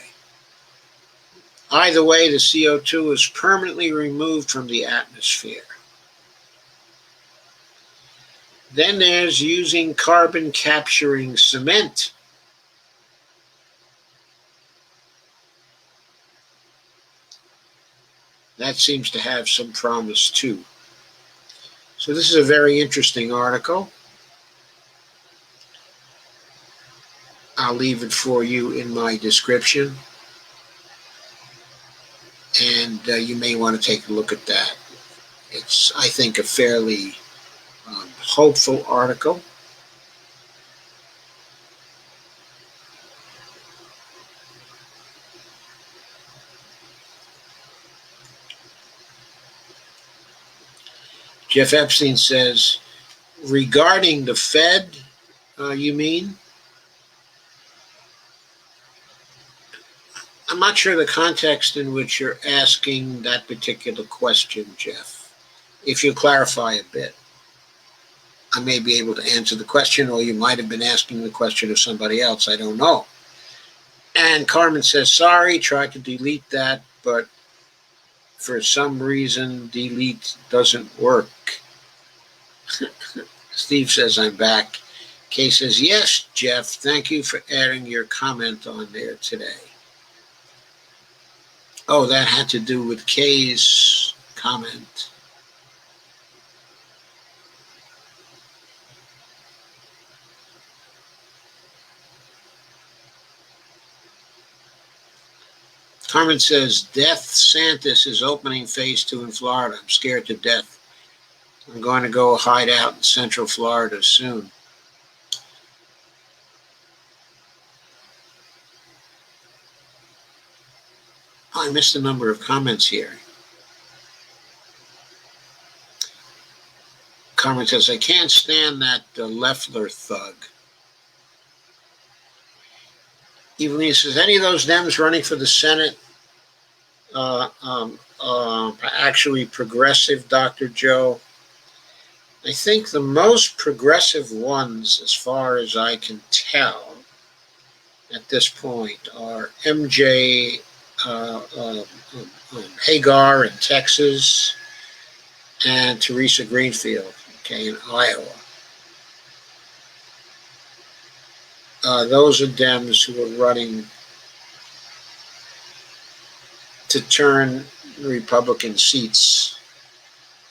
Either way, the CO2 is permanently removed from the atmosphere. Then there's using carbon capturing cement. That seems to have some promise too. So this is a very interesting article. I'll leave it for you in my description. And you may want to take a look at that. It's, I think, a fairly hopeful article. Jeff Epstein says, regarding the Fed, you mean? I'm not sure the context in which you're asking that particular question, Jeff. If you clarify a bit, I may be able to answer the question, or you might have been asking the question of somebody else. I don't know. And Carmen says, sorry, tried to delete that, but for some reason, delete doesn't work. Steve says, I'm back. Kay says, yes, Jeff, thank you for adding your comment on there today. Oh, that had to do with Kay's comment. Carmen says, Death Santis is opening phase 2 in Florida. I'm scared to death. I'm going to go hide out in Central Florida soon. Oh, I missed a number of comments here. Carmen says, I can't stand that Loeffler thug. Evelyn says, any of those Dems running for the Senate actually progressive, Dr. Joe? I think the most progressive ones, as far as I can tell at this point, are MJ Hagar in Texas and Teresa Greenfield, in Iowa. Those are Dems who are running to turn Republican seats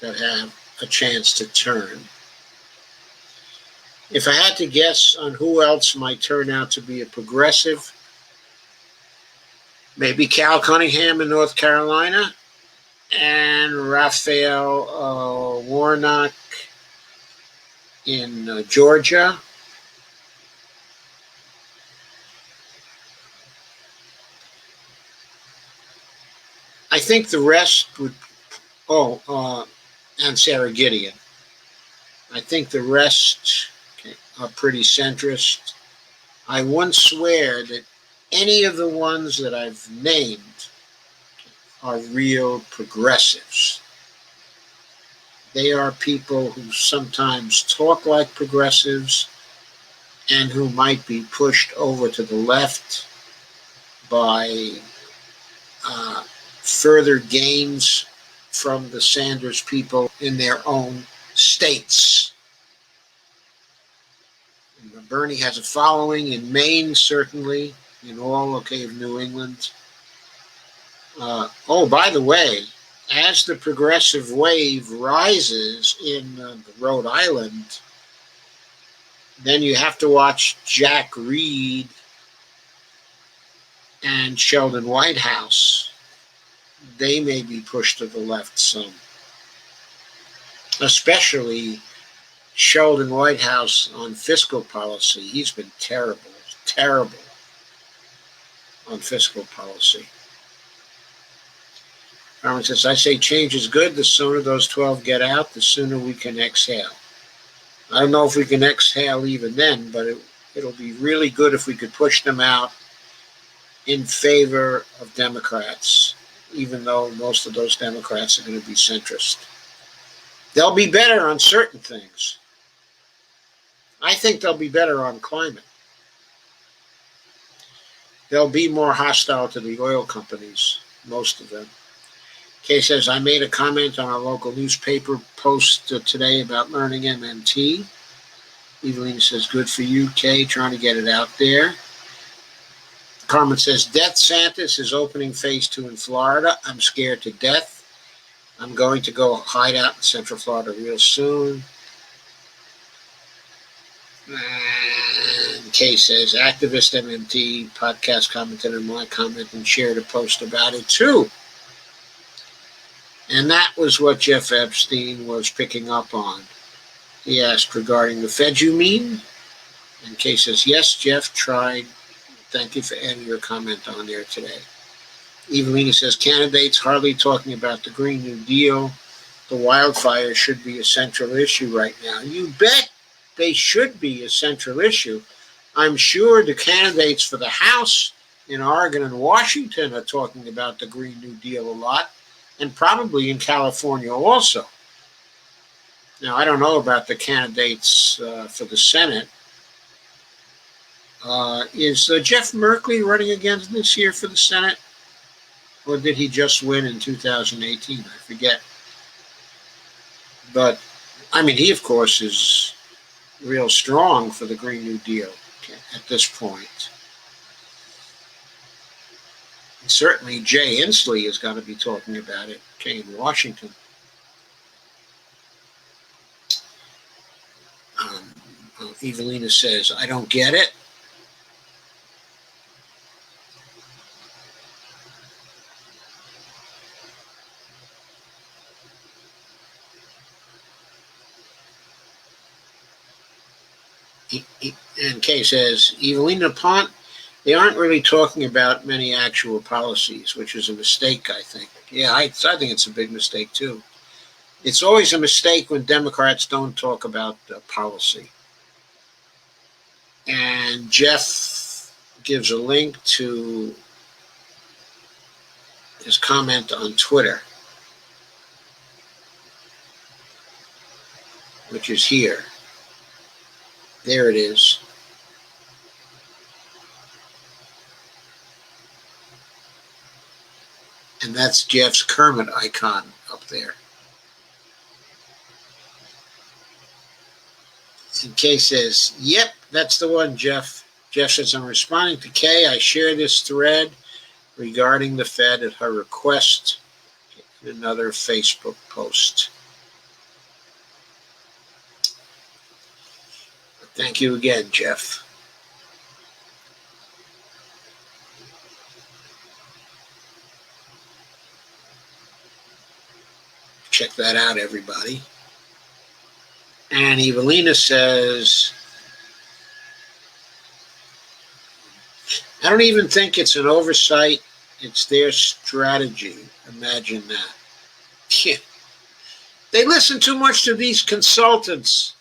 that have a chance to turn. If I had to guess on who else might turn out to be a progressive, maybe Cal Cunningham in North Carolina and Raphael Warnock in Georgia. I think the rest would, and Sarah Gideon. I think the rest are pretty centrist. I wouldn't swear that any of the ones that I've named are real progressives. They are people who sometimes talk like progressives and who might be pushed over to the left by further gains from the Sanders people in their own states. Bernie has a following in Maine, certainly, in all of New England. By the way, as the progressive wave rises in Rhode Island, then you have to watch Jack Reed and Sheldon Whitehouse. They may be pushed to the left some. Especially Sheldon Whitehouse on fiscal policy. He's been terrible terrible on fiscal policy. Carmen says, I say change is good. The sooner those 12 get out, the sooner we can exhale. I don't know if we can exhale even then, but it'll be really good if we could push them out in favor of Democrats, even though most of those Democrats are going to be centrist. They'll be better on certain things. I think they'll be better on climate. They'll be more hostile to the oil companies, most of them. Kay says, I made a comment on our local newspaper post today about learning MMT. Evelina says, good for you, Kay, trying to get it out there. Carmen says, Death Santis is opening phase 2 in Florida. I'm scared to death. I'm going to go hide out in Central Florida real soon. And Kay says, activist MMT podcast commented on my comment and shared a post about it too. And that was what Jeff Epstein was picking up on. He asked regarding the Fed, you mean? And Kay says, yes, Jeff tried. Thank you for adding your comment on there today. Evelina says, candidates hardly talking about the Green New Deal. The wildfires should be a central issue right now. You bet they should be a central issue. I'm sure the candidates for the House in Oregon and Washington are talking about the Green New Deal a lot, and probably in California also. Now, I don't know about the candidates for the Senate. Is Jeff Merkley running again this year for the Senate? Or did he just win in 2018? I forget. But, I mean, he, of course, is real strong for the Green New Deal at this point. And certainly Jay Inslee is going to be talking about it, in Washington. Evelina says, I don't get it. And Kay says, Evelina Pont, they aren't really talking about many actual policies, which is a mistake, I think. Yeah, I think it's a big mistake, too. It's always a mistake when Democrats don't talk about policy. And Jeff gives a link to his comment on Twitter, which is here. There it is. And that's Jeff's Kermit icon up there. And Kay says, yep, that's the one, Jeff. Jeff says, I'm responding to Kay. I share this thread regarding the Fed at her request in another Facebook post. Thank you again, Jeff. Check that out, everybody. And Evelina says, I don't even think it's an oversight. It's their strategy. Imagine that. Yeah. They listen too much to these consultants.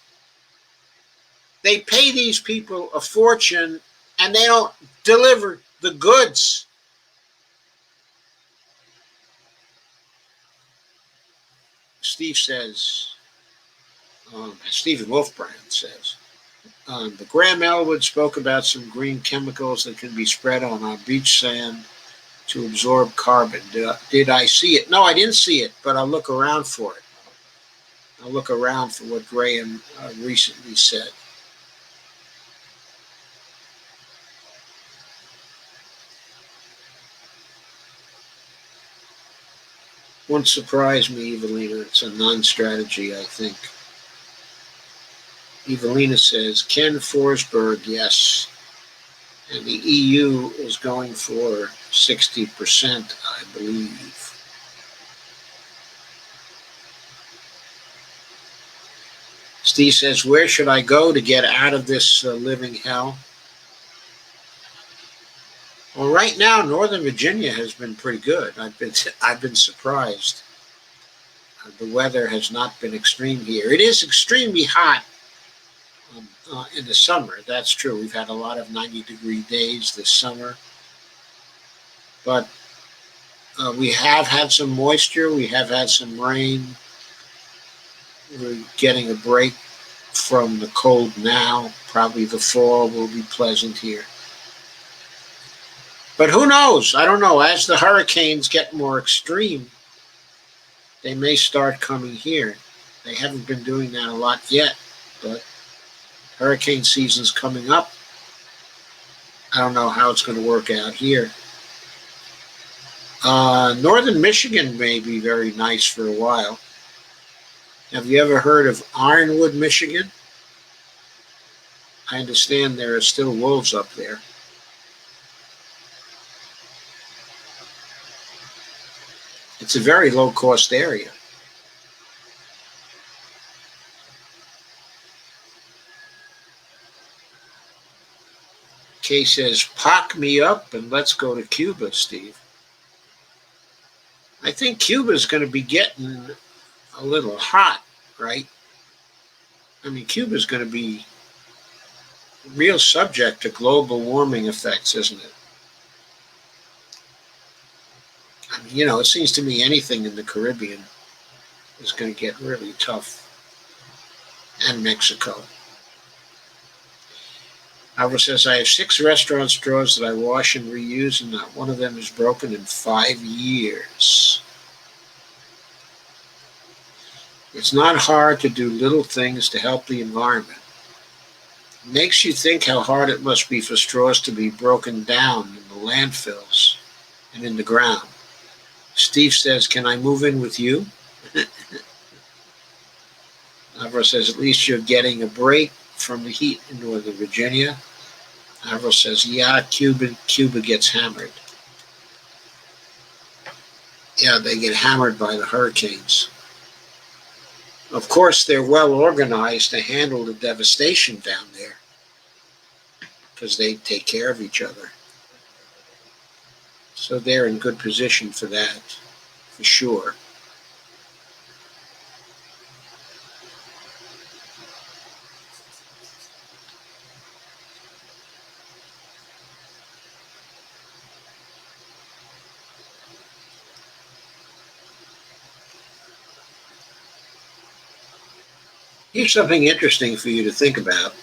They pay these people a fortune, and they don't deliver the goods. Stephen Wolfbrand says, the Graham Elwood spoke about some green chemicals that can be spread on our beach sand to absorb carbon. Did I see it? No, I didn't see it, but I'll look around for it. I'll look around for what Graham recently said. Won't surprise me, Evelina. It's a non-strategy, I think. Evelina says, Ken Forsberg, yes. And the EU is going for 60%, I believe. Steve says, where should I go to get out of this living hell? Well, right now, Northern Virginia has been pretty good. I've been surprised. The weather has not been extreme here. It is extremely hot in the summer. That's true. We've had a lot of 90-degree days this summer, but we have had some moisture. We have had some rain. We're getting a break from the cold now. Probably the fall will be pleasant here. But who knows? I don't know. As the hurricanes get more extreme, they may start coming here. They haven't been doing that a lot yet, but hurricane season's coming up. I don't know how it's going to work out here. Northern Michigan may be very nice for a while. Have you ever heard of Ironwood, Michigan? I understand there are still wolves up there. It's a very low-cost area. Kay says, "Pock me up and let's go to Cuba, Steve." I think Cuba's going to be getting a little hot, right? I mean, Cuba's going to be real subject to global warming effects, isn't it? I mean, it seems to me anything in the Caribbean is going to get really tough. And Mexico. Alvaro says, "I have 6 restaurant straws that I wash and reuse, and not one of them is broken in 5 years. It's not hard to do little things to help the environment. It makes you think how hard it must be for straws to be broken down in the landfills and in the ground." Steve says, "Can I move in with you?" Alvaro says, "At least you're getting a break from the heat in Northern Virginia." Alvaro says, "Yeah, Cuba gets hammered." Yeah, they get hammered by the hurricanes. Of course, they're well organized to handle the devastation down there because they take care of each other. So they're in good position for that, for sure. Here's something interesting for you to think about.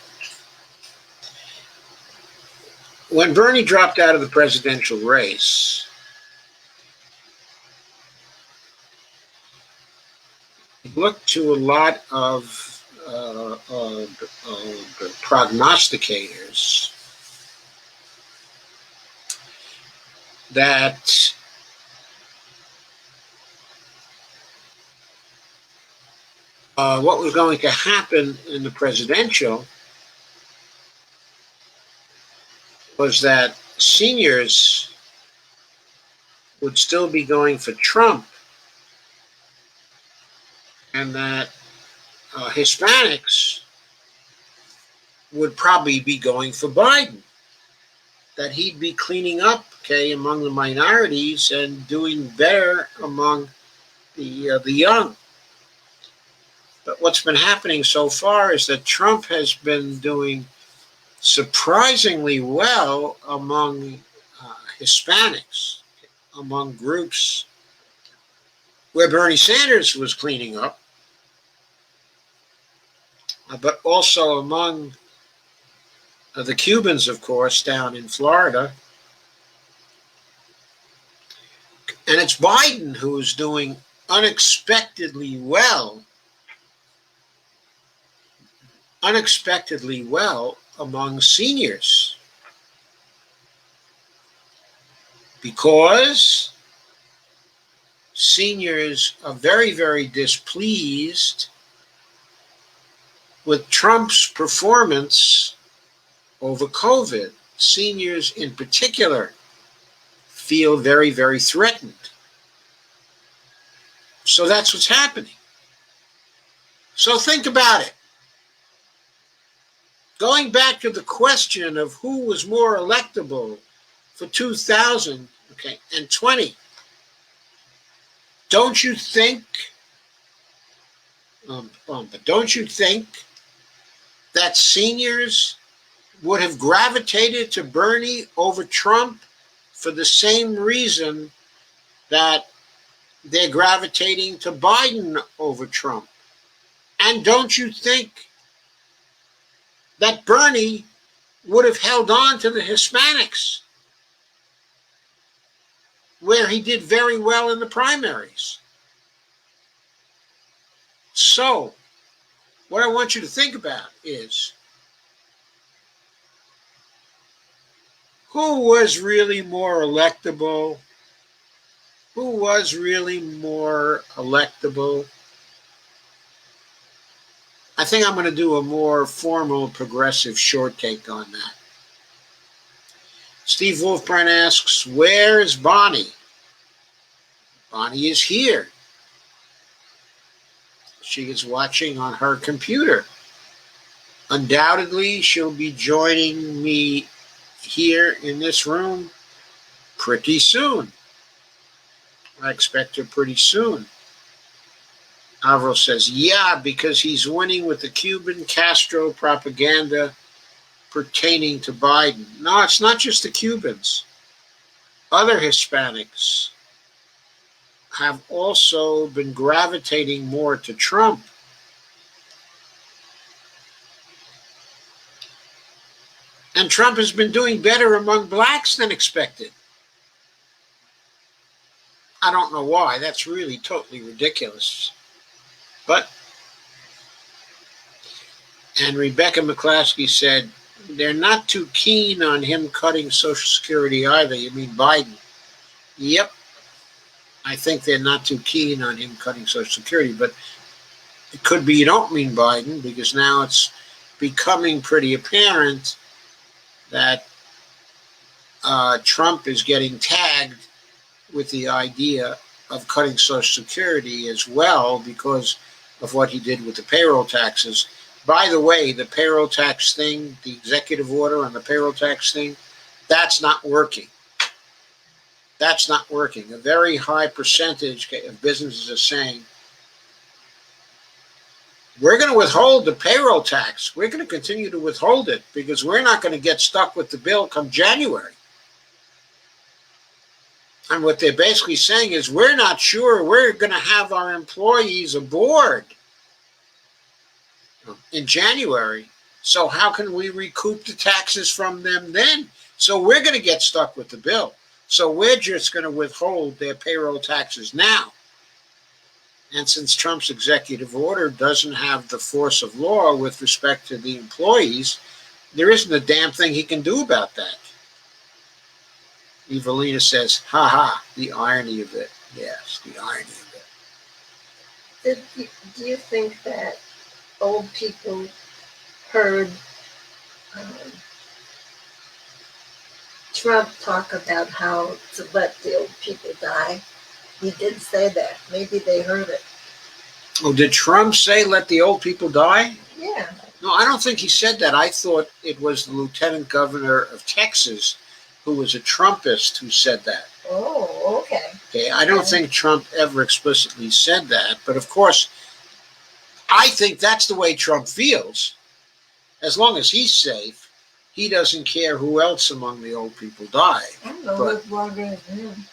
When Bernie dropped out of the presidential race, he looked to a lot of prognosticators that what was going to happen in the presidential was that seniors would still be going for Trump, and that Hispanics would probably be going for Biden, that he'd be cleaning up, among the minorities and doing better among the young. But what's been happening so far is that Trump has been doing surprisingly well among Hispanics, among groups where Bernie Sanders was cleaning up, but also among the Cubans, of course, down in Florida. And it's Biden who is doing unexpectedly well among seniors, because seniors are very, very displeased with Trump's performance over COVID. Seniors in particular feel very, very threatened. So that's what's happening. So think about it. Going back to the question of who was more electable, for 2020. Don't you think, but don't you think that seniors would have gravitated to Bernie over Trump for the same reason that they're gravitating to Biden over Trump? And don't you think that Bernie would have held on to the Hispanics, where he did very well in the primaries? So, what I want you to think about is, who was really more electable? Who was really more electable? I think I'm going to do a more formal, progressive short take on that. Steve Wolfbrand asks, where is Bonnie? Bonnie is here. She is watching on her computer. Undoubtedly, she'll be joining me here in this room pretty soon. I expect her pretty soon. Avro says, yeah, because he's winning with the Cuban Castro propaganda pertaining to Biden. No, it's not just the Cubans. Other Hispanics have also been gravitating more to Trump. And Trump has been doing better among blacks than expected. I don't know why. That's really totally ridiculous. But, and Rebecca McClaskey said, they're not too keen on him cutting Social Security either. You mean Biden? Yep. I think they're not too keen on him cutting Social Security, but it could be you don't mean Biden, because now it's becoming pretty apparent that Trump is getting tagged with the idea of cutting Social Security as well because of what he did with the payroll taxes. By the way, the payroll tax thing, the executive order on the payroll tax thing, that's not working. That's not working. A very high percentage of businesses are saying, we're going to withhold the payroll tax. We're going to continue to withhold it because we're not going to get stuck with the bill come January. And what they're basically saying is, we're not sure we're going to have our employees aboard in January. So how can we recoup the taxes from them then? So we're going to get stuck with the bill. So we're just going to withhold their payroll taxes now. And since Trump's executive order doesn't have the force of law with respect to the employees, there isn't a damn thing he can do about that. Evelina says, ha ha, the irony of it. Yes, the irony of it. Do you think that old people heard Trump talk about how to let the old people die? He did say that. Maybe they heard it. Oh, did Trump say let the old people die? Yeah. No, I don't think he said that. I thought it was the lieutenant governor of Texas, who was a Trumpist, who said that. Oh, okay. Okay, I don't think Trump ever explicitly said that. But of course, I think that's the way Trump feels. As long as he's safe, he doesn't care who else among the old people die. I don't know what's bothering him.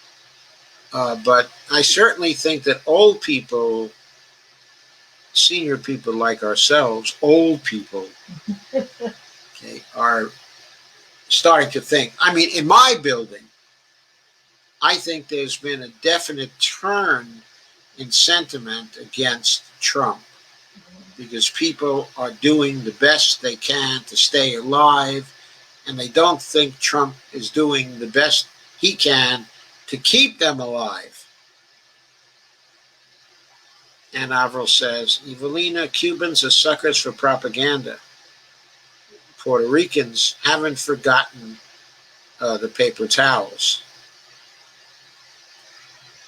But I certainly think that old people, senior people like ourselves, old people, okay, are starting to think. I mean, in my building, I think there's been a definite turn in sentiment against Trump because people are doing the best they can to stay alive, and they don't think Trump is doing the best he can to keep them alive. And Avril says, Evelina, Cubans are suckers for propaganda. Puerto Ricans haven't forgotten the paper towels.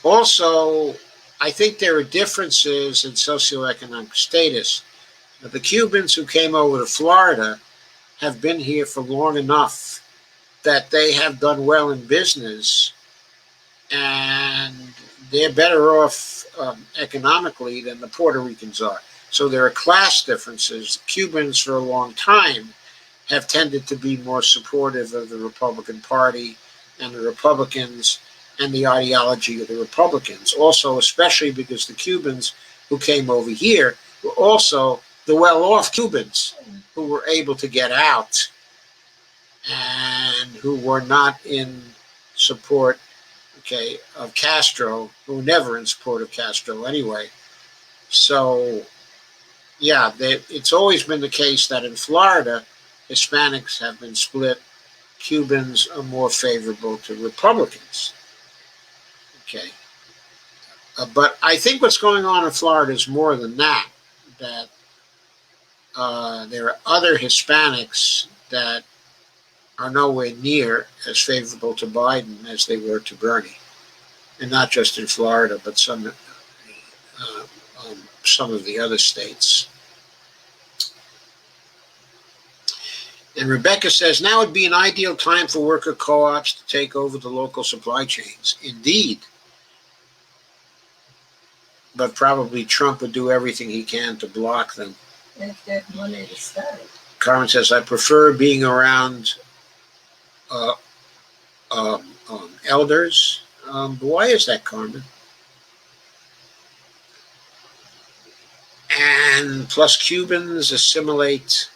Also, I think there are differences in socioeconomic status. The Cubans who came over to Florida have been here for long enough that they have done well in business, and they're better off economically than the Puerto Ricans are. So there are class differences. Cubans, for a long time, have tended to be more supportive of the Republican Party and the Republicans and the ideology of the Republicans. Also, especially because the Cubans who came over here were also the well-off Cubans who were able to get out and who were not in support, okay, of Castro, who were never in support of Castro anyway. So, yeah, it's always been the case that in Florida, Hispanics have been split. Cubans are more favorable to Republicans. Okay. But I think what's going on in Florida is more than that, that there are other Hispanics that are nowhere near as favorable to Biden as they were to Bernie. And not just in Florida, but some of the other states. And Rebecca says, now would be an ideal time for worker co-ops to take over the local supply chains. Indeed. But probably Trump would do everything he can to block them. If they have money to start. Carmen says, I prefer being around elders. Why is that, Carmen? And plus Cubans assimilate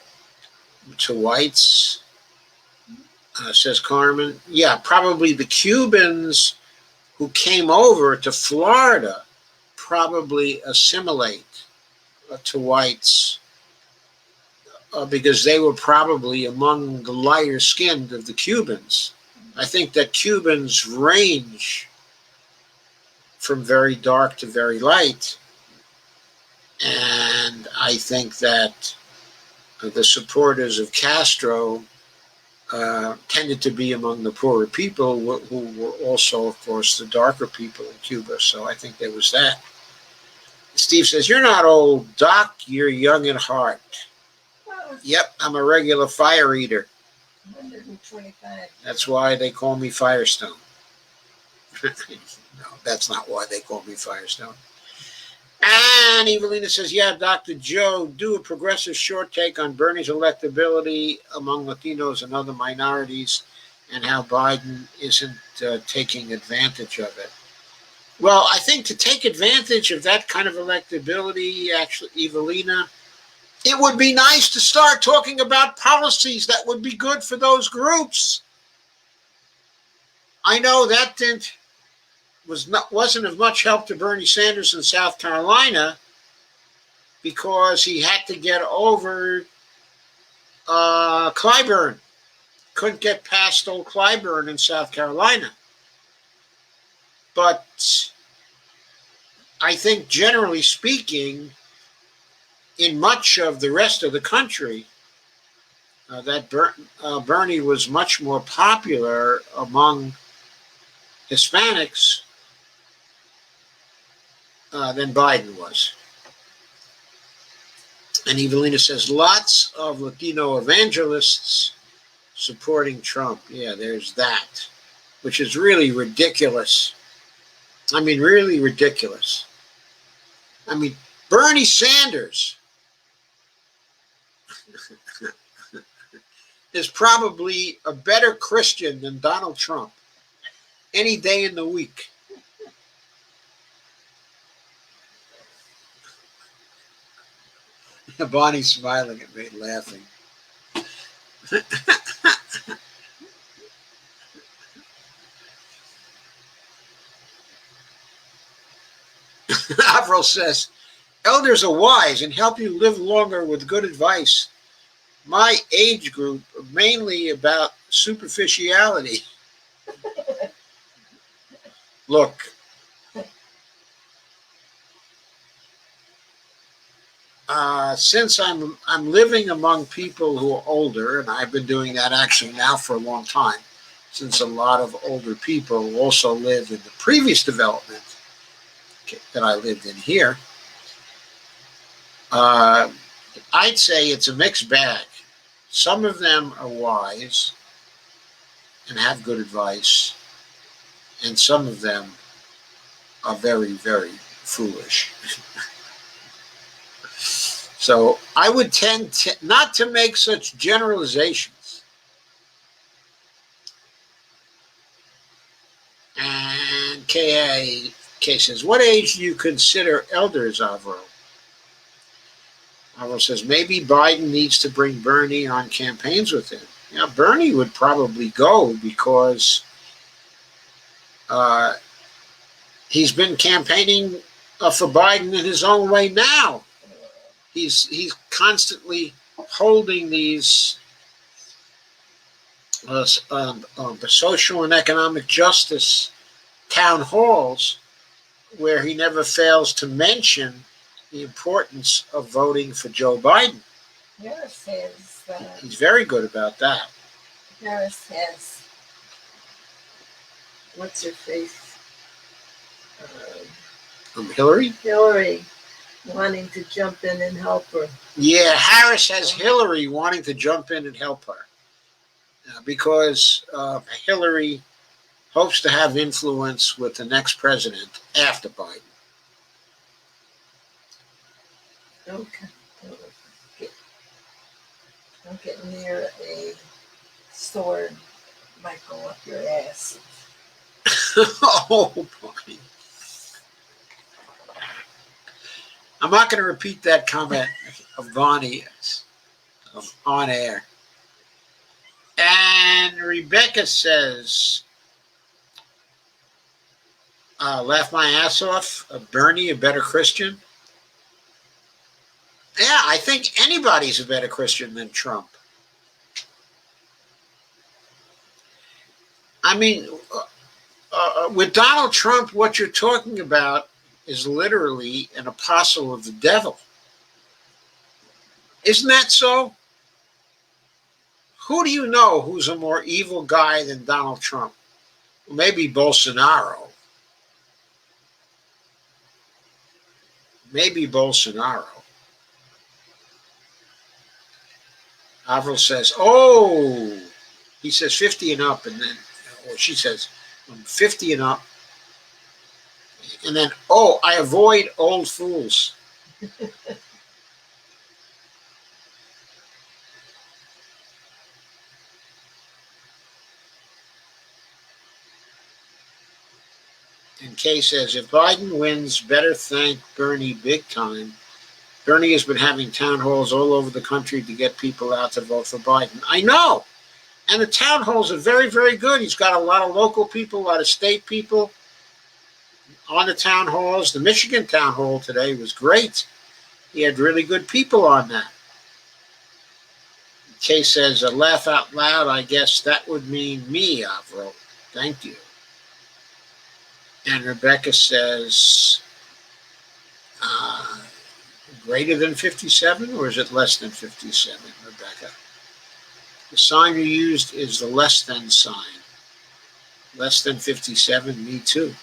to whites, says Carmen. Yeah, probably the Cubans who came over to Florida probably assimilate to whites because they were probably among the lighter skinned of the Cubans. I think that Cubans range from very dark to very light. And I think that the supporters of Castro tended to be among the poorer people who were also, of course, the darker people in Cuba. So I think there was that. Steve says, you're not old, Doc. You're young at heart. Yep, I'm a regular fire eater. 125. That's why they call me Firestone. No, that's not why they call me Firestone. And Evelina says, yeah, Dr. Joe, do a progressive short take on Bernie's electability among Latinos and other minorities and how Biden isn't taking advantage of it. Well, I think to take advantage of that kind of electability, actually, Evelina, it would be nice to start talking about policies that would be good for those groups. I know that wasn't of much help to Bernie Sanders in South Carolina because he had to get over Clyburn. Couldn't get past old Clyburn in South Carolina. But I think generally speaking, in much of the rest of the country, that Bernie was much more popular among Hispanics than Biden was. And Evelina says, lots of Latino evangelists supporting Trump. Yeah, there's that, which is really ridiculous. I mean, really ridiculous. I mean, Bernie Sanders is probably a better Christian than Donald Trump any day in the week. Bonnie's smiling at me, laughing. Avril says, elders are wise and help you live longer with good advice. My age group are mainly about superficiality. Look, since I'm living among people who are older, and I've been doing that actually now for a long time, since a lot of older people also live in the previous development that I lived in here, I'd say it's a mixed bag. Some of them are wise, and have good advice, and some of them are very, very foolish. So I would tend not to make such generalizations. And K says, what age do you consider elders, Avro? Avro says, maybe Biden needs to bring Bernie on campaigns with him. Now, Bernie would probably go because he's been campaigning for Biden in his own way now. He's constantly holding these social and economic justice town halls where he never fails to mention the importance of voting for Joe Biden. Harris has. He's very good about that. Harris has. What's her face? Hillary? Hillary wanting to jump in and help her. Yeah, Harris has Hillary wanting to jump in and help her because Hillary hopes to have influence with the next president after Biden. Okay. Don't get near a sword, might go up your ass. Oh, boy. I'm not going to repeat that comment of Bonnie on air. And Rebecca says, laugh my ass off, Bernie a better Christian? Yeah, I think anybody's a better Christian than Trump. I mean, with Donald Trump, what you're talking about is literally an apostle of the devil. Isn't that so? Who do you know who's a more evil guy than Donald Trump? Well, maybe Bolsonaro. Maybe Bolsonaro. Avril says, oh, he says 50 and up, and then, or she says 50 and up. And then, oh, I avoid old fools. And Kay says, if Biden wins, better thank Bernie big time. Bernie has been having town halls all over the country to get people out to vote for Biden. I know. And the town halls are very, very good. He's got a lot of local people, a lot of state people on the town halls. The Michigan town hall today was great. He had really good people on that. Kay says, laugh out loud, I guess that would mean me, Avro. Thank you. And Rebecca says, greater than 57, or is it less than 57, Rebecca? The sign you used is the less than sign. Less than 57, me too.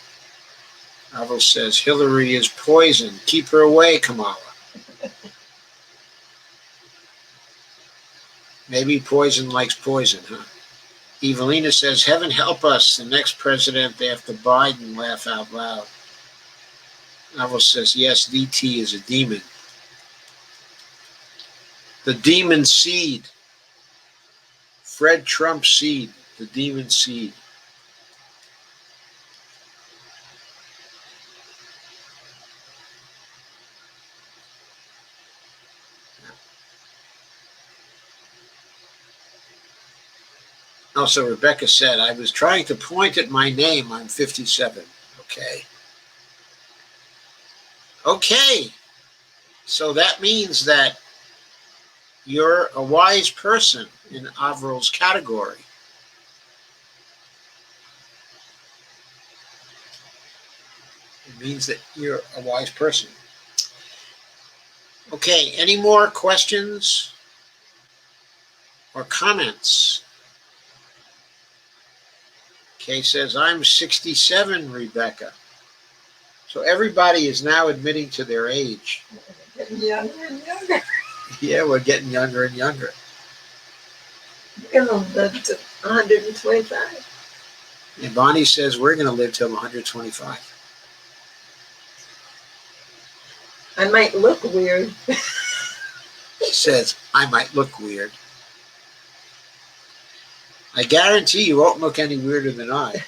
Avro says, Hillary is poison. Keep her away, Kamala. Maybe poison likes poison, huh? Evelina says, heaven help us, the next president after Biden, laugh out loud. Avro says, yes, DT is a demon. The demon seed. Fred Trump's seed, the demon seed. Also, Rebecca said, I was trying to point at my name. I'm 57. Okay. Okay. So that means that you're a wise person in Avril's category. It means that you're a wise person. Okay, any more questions or comments? Kay says, I'm 67, Rebecca. So everybody is now admitting to their age. Getting younger and younger. Yeah, we're getting younger and younger. We're gonna live to 125. And Bonnie says we're going to live till 125. I might look weird. She says I might look weird. I guarantee you won't look any weirder than I.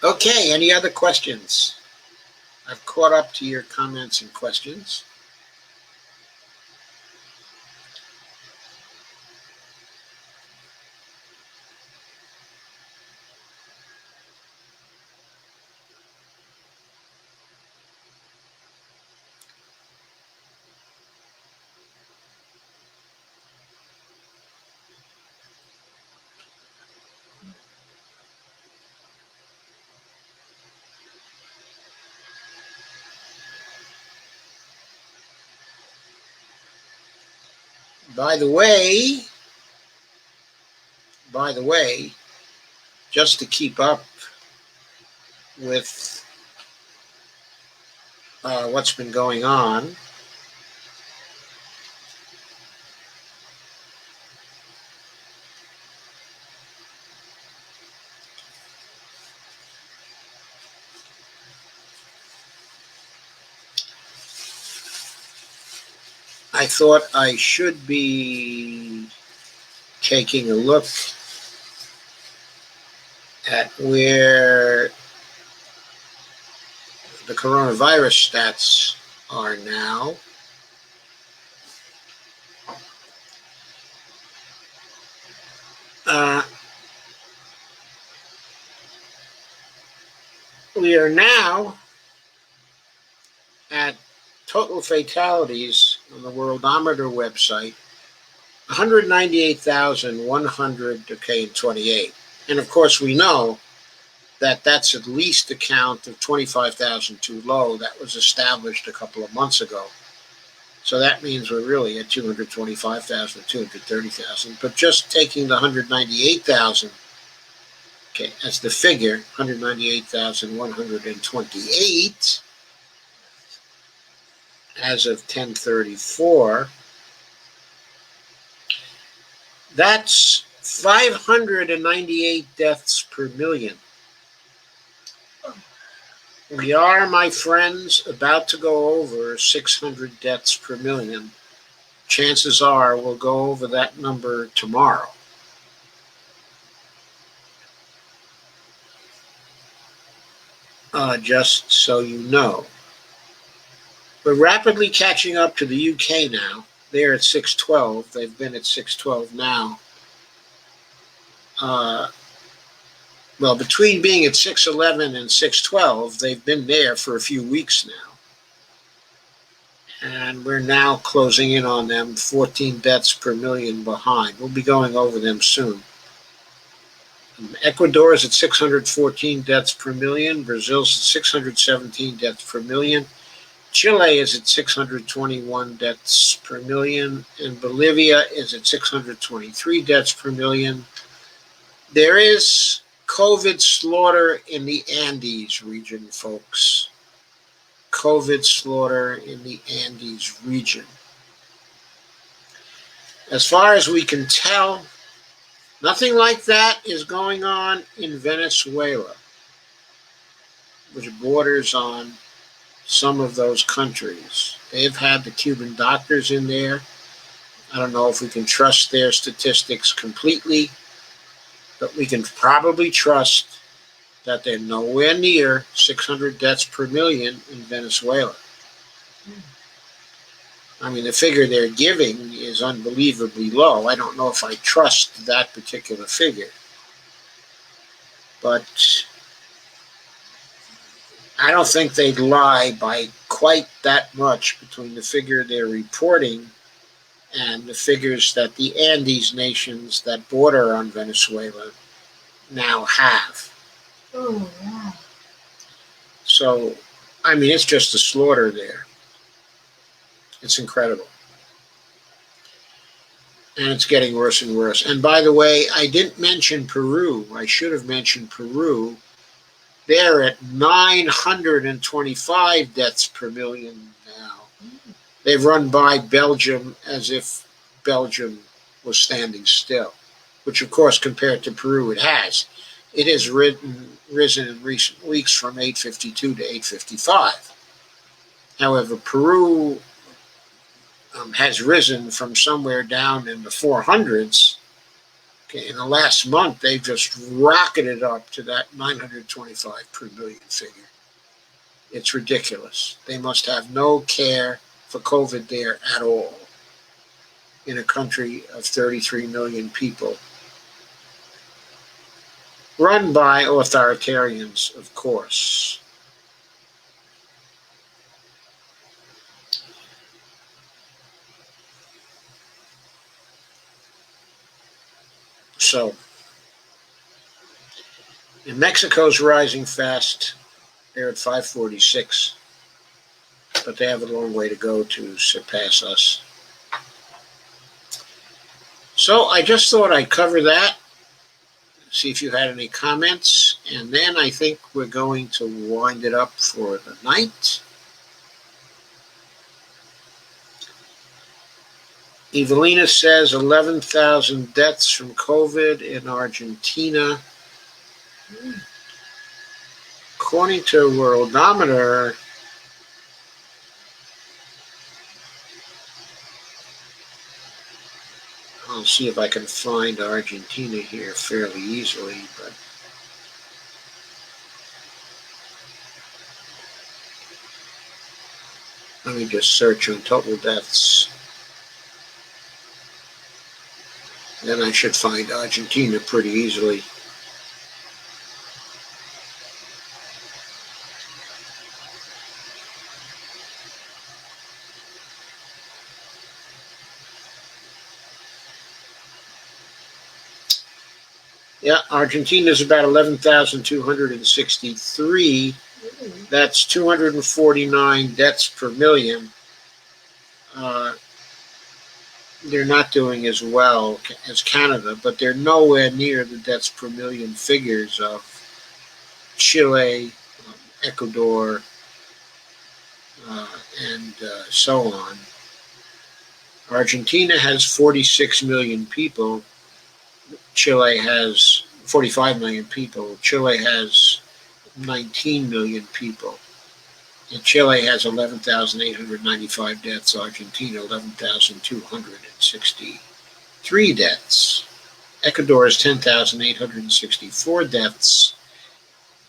Okay, any other questions? I've caught up to your comments and questions. By the way, just to keep up with what's been going on, I thought I should be taking a look at where the coronavirus stats are now. We are now at total fatalities on the Worldometer website, 198,100, 28. And of course, we know that that's at least a count of 25,000 too low. That was established a couple of months ago. So that means we're really at 225,000, 230,000. But just taking the 198,000, okay, as the figure, 198,128 as of 10/34, that's 598 deaths per million. We are, my friends, about to go over 600 deaths per million. Chances are we'll go over that number tomorrow. Just so you know. We're rapidly catching up to the UK now. They're at 612. They've been at 612 now. Well, between being at 611 and 612, they've been there for a few weeks now. And we're now closing in on them, 14 deaths per million behind. We'll be going over them soon. Ecuador is at 614 deaths per million. Brazil's at 617 deaths per million. Chile is at 621 deaths per million. And Bolivia is at 623 deaths per million. There is COVID slaughter in the Andes region, folks. COVID slaughter in the Andes region. As far as we can tell, nothing like that is going on in Venezuela, which borders on some of those countries. They've had the Cuban doctors in there. I don't know if we can trust their statistics completely, but we can probably trust that they're nowhere near 600 deaths per million in Venezuela. I mean, the figure they're giving is unbelievably low. I don't know if I trust that particular figure. But I don't think they'd lie by quite that much between the figure they're reporting and the figures that the Andes nations that border on Venezuela now have. Oh, wow. So, I mean, it's just a slaughter there. It's incredible. And it's getting worse and worse. And by the way, I didn't mention Peru. I should have mentioned Peru. They're at 925 deaths per million now. They've run by Belgium as if Belgium was standing still, which of course compared to Peru it has. It has risen in recent weeks from 852 to 855. However, Peru has risen from somewhere down in the 400s. Okay, in the last month, they've just rocketed up to that 925 per million figure. It's ridiculous. They must have no care for COVID there at all in a country of 33 million people, run by authoritarians, of course. So, and Mexico's rising fast. They're at 546, but they have a long way to go to surpass us. So I just thought I'd cover that, see if you had any comments, and then I think we're going to wind it up for the night. Evelina says 11,000 deaths from COVID in Argentina. According to Worldometer, I'll see if I can find Argentina here fairly easily, but let me just search on total deaths. Then I should find Argentina pretty easily. Yeah, Argentina is about 11,263. That's 249 deaths per million. They're not doing as well as Canada, but they're nowhere near the deaths per million figures of Chile, Ecuador, and so on. Argentina has 46 million people. Chile has 45 million people. Chile has 19 million people. And Chile has 11,895 deaths. Argentina, 11,263 deaths. Ecuador has 10,864 deaths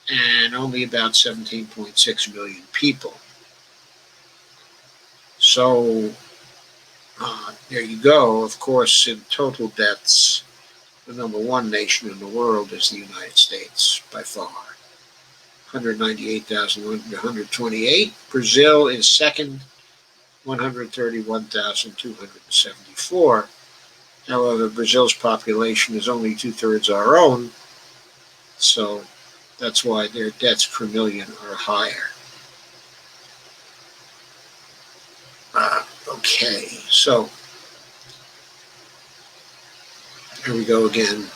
and only about 17.6 million people. So there you go. Of course, in total deaths, the number one nation in the world is the United States by far. 198,128. Brazil is second, 131,274. However, Brazil's population is only 2/3 our own, so that's why their deaths per million are higher. Okay, so here we go again.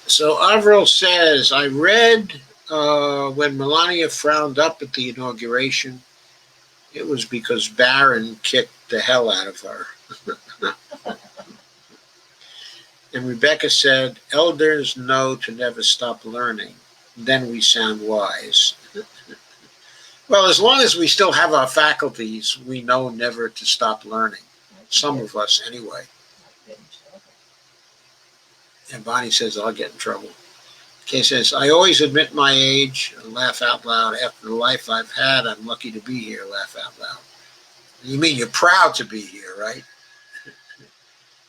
So Avril says, I read when Melania frowned up at the inauguration, it was because Barron kicked the hell out of her. And Rebecca said, elders know to never stop learning. Then we sound wise. Well, as long as we still have our faculties, we know never to stop learning. Some of us, anyway. And Bonnie says, I'll get in trouble. Kay says, I always admit my age and laugh out loud. After the life I've had, I'm lucky to be here, laugh out loud. You mean you're proud to be here, right?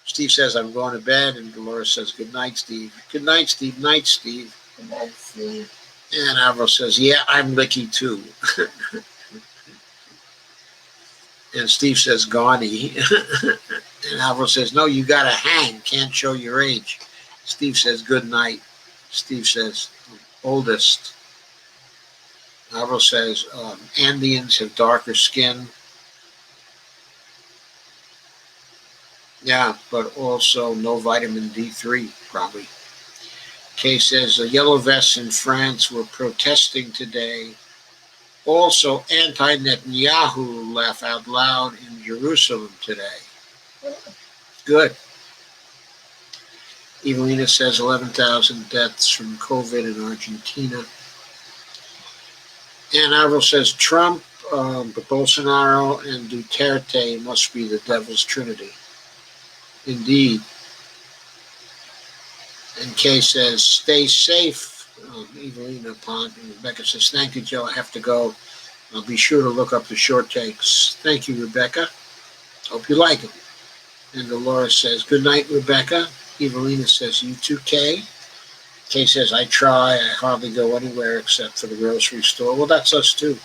Steve says, I'm going to bed. And Dolores says, good night, Steve. Good night, Steve. Night, Steve. Good night, Steve. And Avril says, yeah, I'm licky too. And Steve says, gaudy. And Avril says, no, you got to hang. Can't show your age. Steve says, good night. Steve says, oldest. Avril says, Andeans have darker skin. Yeah, but also no vitamin D3, probably. Kay says the yellow vests in France were protesting today. Also, anti Netanyahu laugh out loud in Jerusalem today. Good. Evelina says 11,000 deaths from COVID in Argentina. Ann Alvaro says Trump, Bolsonaro, and Duterte must be the devil's trinity. Indeed. And Kay says, stay safe. Evelina Pont and Rebecca says, thank you, Joe. I have to go. I'll be sure to look up the short takes. Thank you, Rebecca. Hope you like it. And Dolores says, good night, Rebecca. Evelina says, you too, Kay. Kay says, I try. I hardly go anywhere except for the grocery store. Well, that's us too.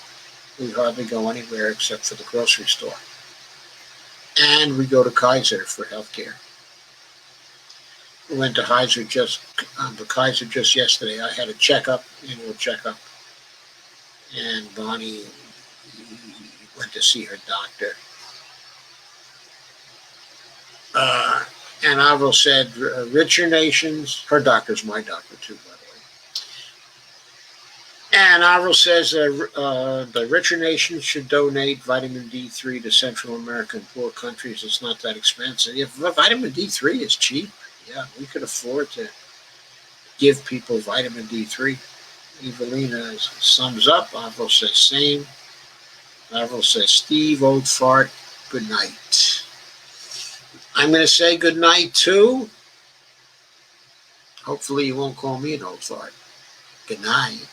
We hardly go anywhere except for the grocery store. And we go to Kaiser for healthcare. We went to the Kaiser just yesterday. I had a checkup, annual checkup. And Bonnie went to see her doctor. And Avril said, richer nations, her doctor's my doctor too, by the way. And Avril says the richer nations should donate vitamin D3 to Central American poor countries. It's not that expensive. If vitamin D3 is cheap, yeah, we could afford to give people vitamin D3. Evelina sums up. Avril says same. Avril says, Steve, old fart, good night. I'm going to say good night too. Hopefully you won't call me an old fart. Good night.